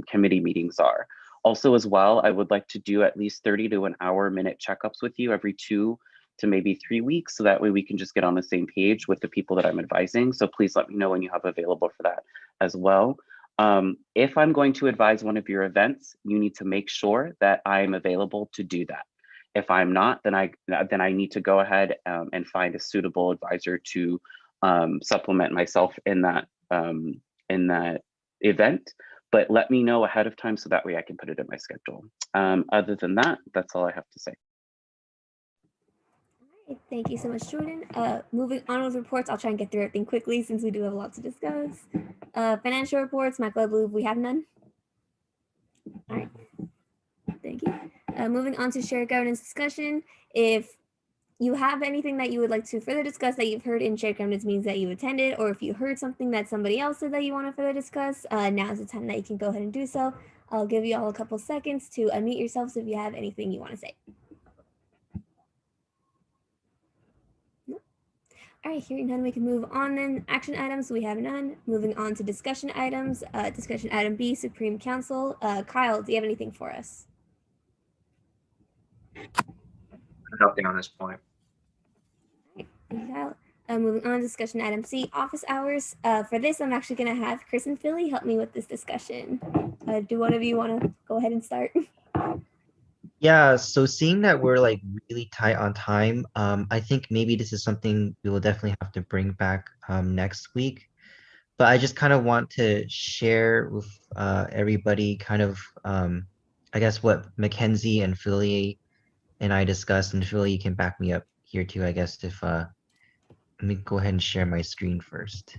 committee meetings are. Also as well, I would like to do at least 30 to an hour minute checkups with you every 2 to maybe 3 weeks, so that way we can just get on the same page with the people that I'm advising. So please let me know when you have available for that as well. If I'm going to advise one of your events, you need to make sure that I'm available to do that. If I'm not, then I need to go ahead and find a suitable advisor to supplement myself in that event. But let me know ahead of time, so that way I can put it in my schedule. Other than that, that's all I have to say. Thank you so much, Jordan. Moving on with reports, I'll try and get through everything quickly since we do have a lot to discuss. Financial reports, Michael, I believe we have none. All right, thank you. Moving on to shared governance discussion. If you have anything that you would like to further discuss that you've heard in shared governance meetings that you've attended, or if you heard something that somebody else said that you want to further discuss, now is the time that you can go ahead and do so. I'll give you all a couple seconds to unmute yourselves if you have anything you want to say. All right, hearing none, we can move on then. Action items, we have none. Moving on to discussion items. Discussion item B, Supreme Council. Kyle, do you have anything for us? Nothing on this point. Thank you, Kyle. Moving on, discussion item C, office hours. For this, I'm actually going to have Chris and Philly help me with this discussion. Do one of you want to go ahead and start? Yeah, so seeing that we're like really tight on time, I think maybe this is something we will definitely have to bring back next week. But I just kind of want to share with everybody kind of, I guess, what Mackenzie and Philly and I discussed, and Philly, you can back me up here too, I guess, if, let me go ahead and share my screen first.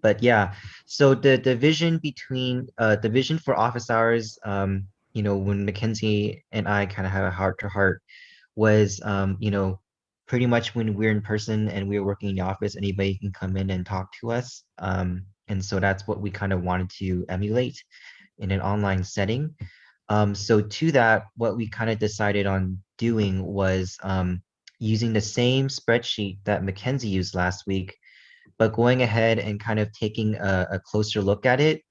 But yeah, so the division between, the vision for office hours, you know, when Mackenzie and I kind of had a heart-to-heart was, you know, pretty much when we're in person and we're working in the office, anybody can come in and talk to us. And so that's what we kind of wanted to emulate in an online setting. So to that, what we kind of decided on doing was using the same spreadsheet that Mackenzie used last week, but going ahead and kind of taking a closer look at it.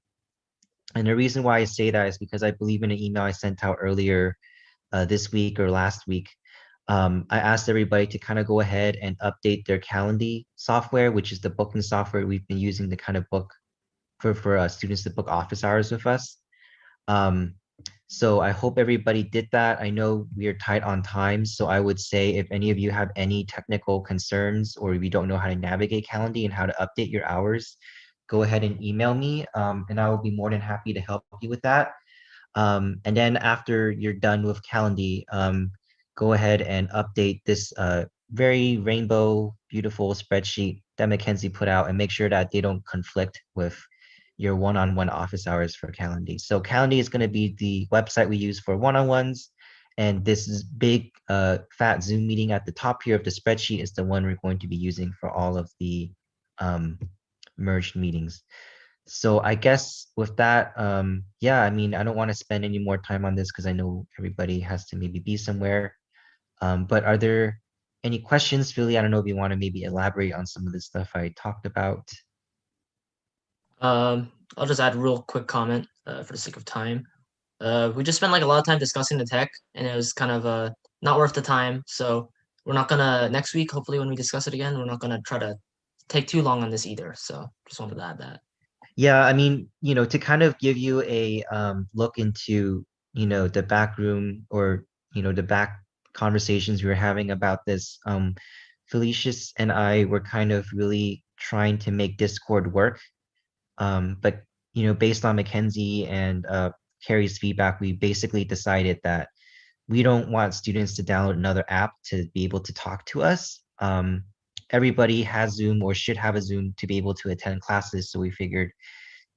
And the reason why I say that is because I believe in an email I sent out earlier this week or last week, I asked everybody to kind of go ahead and update their Calendly software, which is the booking software we've been using to kind of book for students to book office hours with us. So I hope everybody did that. I know we are tight on time, so I would say if any of you have any technical concerns or if you don't know how to navigate Calendly and how to update your hours, go ahead and email me, and I will be more than happy to help you with that. And then after you're done with Calendly, go ahead and update this very rainbow, beautiful spreadsheet that Mackenzie put out and make sure that they don't conflict with your one-on-one office hours for Calendly. So Calendly is going to be the website we use for one-on-ones. And this is big fat Zoom meeting at the top here of the spreadsheet is the one we're going to be using for all of the merged meetings. So I guess with that, yeah, I mean, I don't want to spend any more time on this because I know everybody has to maybe be somewhere. But are there any questions, Philly? I don't know if you want to maybe elaborate on some of the stuff I talked about. I'll just add a real quick comment for the sake of time. We just spent like a lot of time discussing the tech, and it was kind of not worth the time. So we're not gonna next week. Hopefully, when we discuss it again, we're not gonna try to take too long on this either. So just wanted to add that. Yeah, I mean, to kind of give you a look into, the back room or, the back conversations we were having about this, Felicius and I were kind of really trying to make Discord work. But, based on Mackenzie and Carrie's feedback, we basically decided that we don't want students to download another app to be able to talk to us. Everybody has Zoom or should have a Zoom to be able to attend classes. So we figured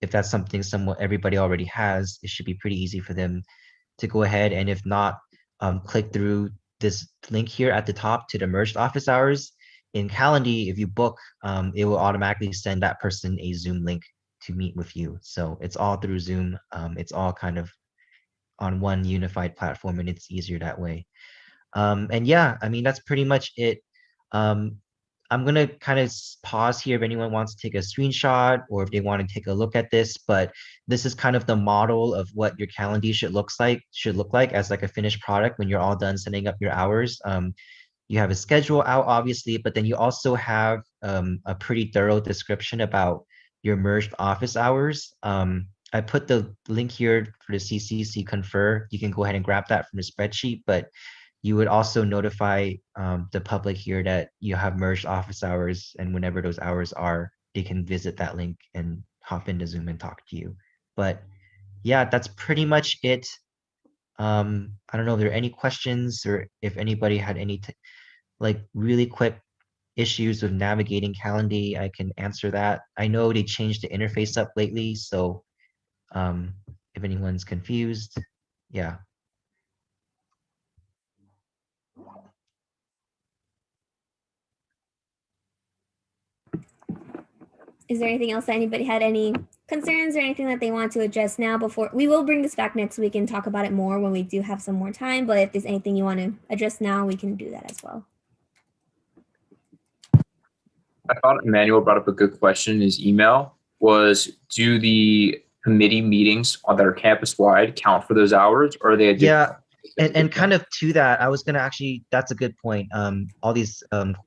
if that's something everybody already has, it should be pretty easy for them to go ahead. And if not, click through this link here at the top to the merged office hours. In Calendly, if you book, it will automatically send that person a Zoom link to meet with you. So it's all through Zoom. It's all kind of on one unified platform, and it's easier that way. And yeah, I mean, that's pretty much it. I'm gonna kind of pause here if anyone wants to take a screenshot or if they want to take a look at this, but this is kind of the model of what your Calendly should look like as like a finished product when you're all done setting up your hours. You have a schedule out, obviously, but then you also have a pretty thorough description about your merged office hours. I put the link here for the CCC Confer. You can go ahead and grab that from the spreadsheet, but you would also notify the public here that you have merged office hours, and whenever those hours are, they can visit that link and hop into Zoom and talk to you. But yeah, that's pretty much it. I don't know if there are any questions or if anybody had any like really quick issues with navigating Calendly, I can answer that. I know they changed the interface up lately, so if anyone's confused, yeah. Is there anything else that anybody had any concerns or anything that they want to address now before we will bring this back next week and talk about it more when we do have some more time, but if there's anything you want to address now, we can do that as well. I thought Emmanuel brought up a good question in his email was, do the committee meetings that are campus wide count for those hours, or are they? Yeah, and kind of to that, I was gonna actually, that's a good point. All these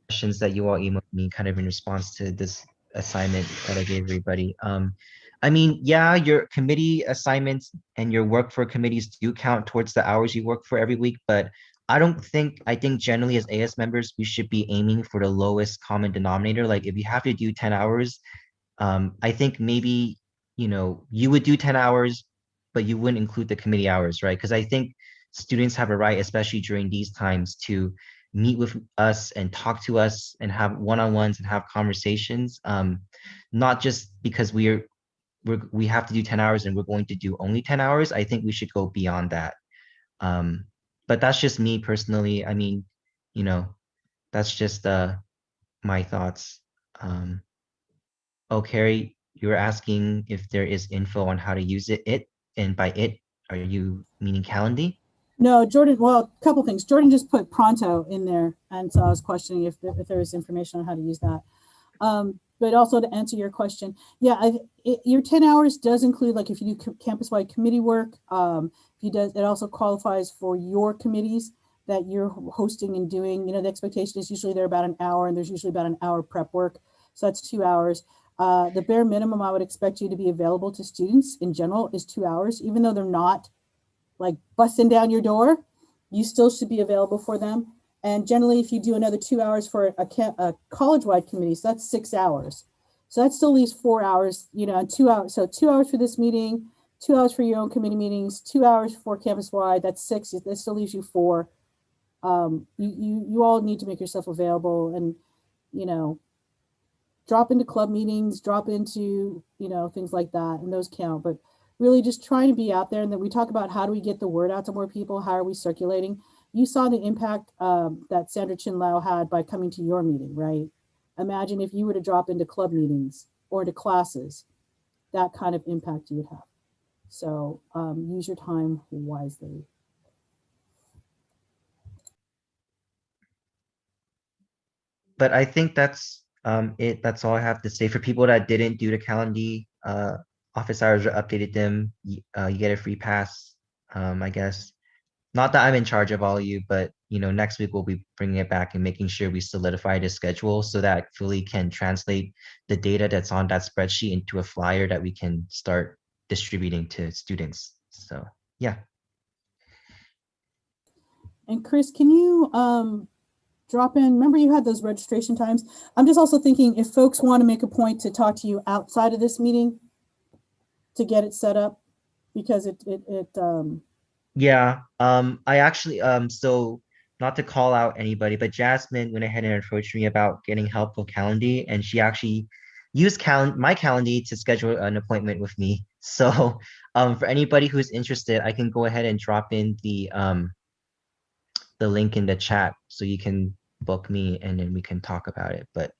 questions that you all emailed me kind of in response to this assignment that I gave everybody. I mean, yeah, your committee assignments and your work for committees do count towards the hours you work for every week, but I think generally as AS members, we should be aiming for the lowest common denominator. Like if you have to do 10 hours, I think maybe, you would do 10 hours, but you wouldn't include the committee hours, right? Because I think students have a right, especially during these times, to meet with us and talk to us and have one-on-ones and have conversations, not just because we have to do 10 hours and we're going to do only 10 hours. I think we should go beyond that. But that's just me personally. I mean, that's just my thoughts. Oh, Carrie, you were asking if there is info on how to use it, and by it, are you meaning Calendly? No, Jordan, well, a couple things. Jordan just put Pronto in there, and so I was questioning if there was information on how to use that. But also to answer your question, yeah, your 10 hours does include, like if you do campus-wide committee work, it also qualifies for your committees that you're hosting and doing. The expectation is usually they're about an hour, and there's usually about an hour prep work. So that's 2 hours. The bare minimum I would expect you to be available to students in general is 2 hours, even though they're not like busting down your door, you still should be available for them. And generally, if you do another 2 hours for a college-wide committee, so that's 6 hours. So that still leaves 4 hours, you know, 2 hours. So 2 hours for this meeting, 2 hours for your own committee meetings, 2 hours for campus-wide, that's 6. That still leaves you 4. You all need to make yourself available and, you know, drop into club meetings, drop into, you know, things like that, and those count. But really just trying to be out there. And then we talk about how do we get the word out to more people? How are we circulating? You saw the impact that Sandra Chin Lau had by coming to your meeting, right? Imagine if you were to drop into club meetings or to classes, that kind of impact you would have. So use your time wisely. But I think that's it. That's all I have to say. For people that didn't do the Calendly office hours or updated them, you get a free pass, I guess. Not that I'm in charge of all of you, but you know, next week we'll be bringing it back and making sure we solidify the schedule so that Philly can translate the data that's on that spreadsheet into a flyer that we can start distributing to students. So yeah. And Chris, can you drop in? Remember you had those registration times. I'm just also thinking if folks want to make a point to talk to you outside of this meeting to get it set up, because Yeah, I actually, so not to call out anybody, but Jasmine went ahead and approached me about getting help with Calendly, and she actually used my Calendly to schedule an appointment with me. So, for anybody who's interested, I can go ahead and drop in the link in the chat so you can book me and then we can talk about it. But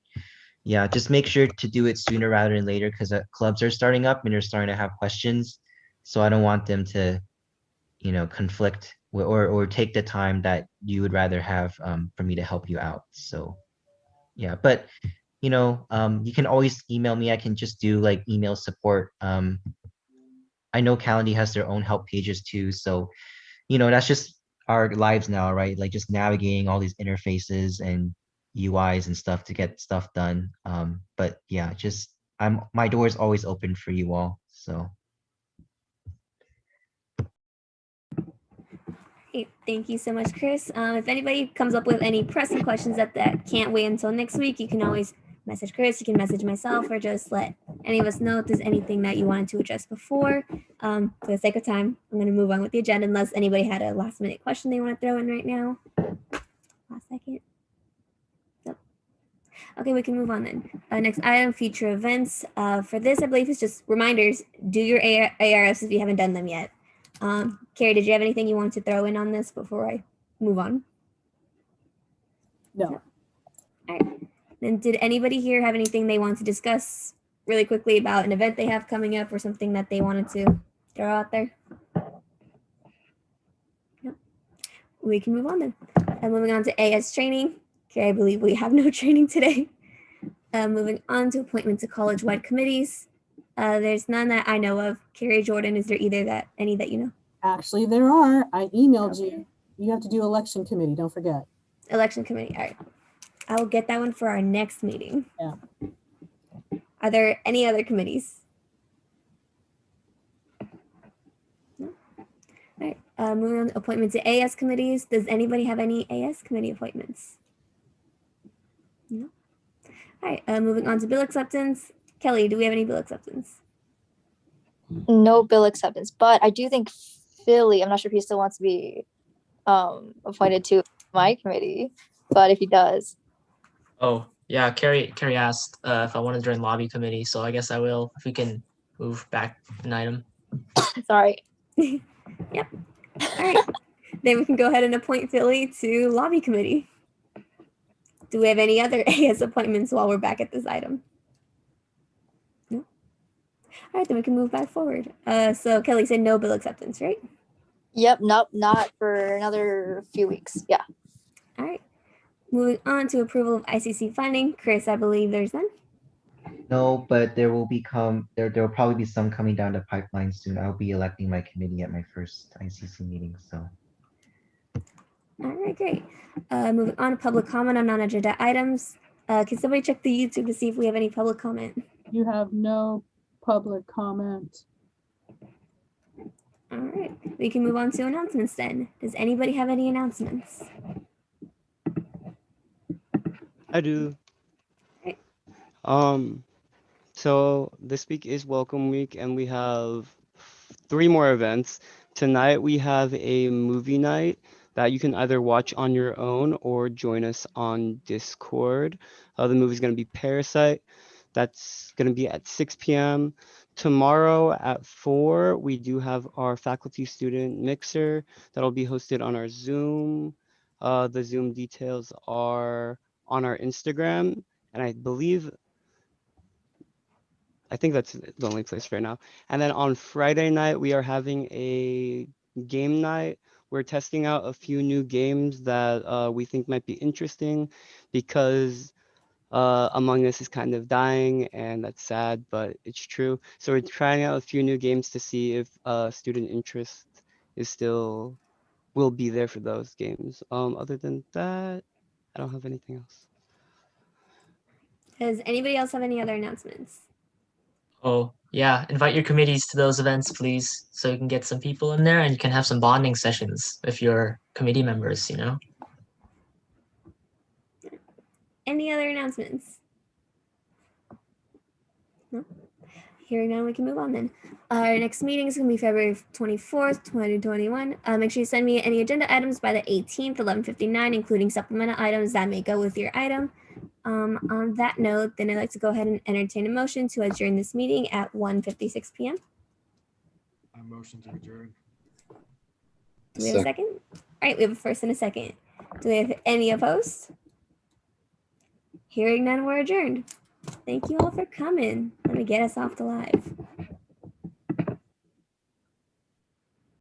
yeah, just make sure to do it sooner rather than later because clubs are starting up and they're starting to have questions. So I don't want them to, you know, conflict or take the time that you would rather have for me to help you out. So yeah, but you know, you can always email me. I can just do like email support. I know Calendly has their own help pages too. So, you know, that's just our lives now, right? Like just navigating all these interfaces and UIs and stuff to get stuff done. But yeah, just my door is always open for you all. So Hey, thank you so much, Chris. If anybody comes up with any pressing questions that can't wait until next week, you can always message Chris, you can message myself, or just let any of us know if there's anything that you wanted to address before. For the sake of time, I'm going to move on with the agenda unless anybody had a last minute question they want to throw in right now. Last second. Nope. Okay, we can move on then. Next item, future events. For this, I believe it's just reminders. Do your ARS if you haven't done them yet. Carrie, did you have anything you wanted to throw in on this before I move on? No. All right. Then did anybody here have anything they want to discuss really quickly about an event they have coming up or something that they wanted to throw out there? No. We can move on then. And moving on to AS training. Okay, I believe we have no training today. Moving on to appointment to college-wide committees. There's none that I know of. Carrie, Jordan, is there any that you know? Actually, there are. I emailed you. You have to do election committee. Don't forget. Election committee. All right. I will get that one for our next meeting. Yeah. Are there any other committees? No. All right. Moving on to appointments to AS committees. Does anybody have any AS committee appointments? No. All right. Moving on to bill acceptance. Kelly, do we have any bill acceptance? No bill acceptance, but I do think Philly, I'm not sure if he still wants to be appointed to my committee, but if he does. Oh, yeah, Carrie asked if I want to join lobby committee, so I guess I will if we can move back an item. Sorry. Yep. All right. Then we can go ahead and appoint Philly to lobby committee. Do we have any other AS appointments while we're back at this item? No. All right, then we can move back forward. So Kelly said no bill acceptance, right? Yep, nope, not for another few weeks. Yeah. All right. Moving on to approval of ICC funding. Chris, I believe there's none. no, but there will probably be some coming down the pipeline soon. I'll be electing my committee at my first ICC meeting. So All right, great. Moving on to public comment on non-agenda items. Can somebody check the YouTube to see if we have any public comment? You have no public comment. All right, we can move on to announcements then. Does anybody have any announcements? I do. Okay. So this week is Welcome Week, and we have 3 more events. Tonight we have a movie night that you can either watch on your own or join us on Discord. The movie is going to be Parasite. That's going to be at 6 p.m. Tomorrow at 4, we do have our faculty student mixer that'll be hosted on our Zoom. The Zoom details are on our Instagram, and I think that's the only place right now. And then on Friday night, we are having a game night. We're testing out a few new games that we think might be interesting because Among Us is kind of dying, and that's sad, but it's true. So we're trying out a few new games to see if student interest will be there for those games. Other than that, I don't have anything else. Does anybody else have any other announcements? Oh, yeah. Invite your committees to those events, please, so you can get some people in there and you can have some bonding sessions with your committee members, you know? Any other announcements? No? Hearing none, we can move on then. Our next meeting is going to be February 24th, 2021. Make sure you send me any agenda items by the 18th, 11:59, including supplemental items that may go with your item. On that note, then I'd like to go ahead and entertain a motion to adjourn this meeting at 1:56 p.m. I motion to adjourn. Do we have a second? All right, we have a first and a second. Do we have any opposed? Hearing none, we're adjourned. Thank you all for coming. Let me get us off the live.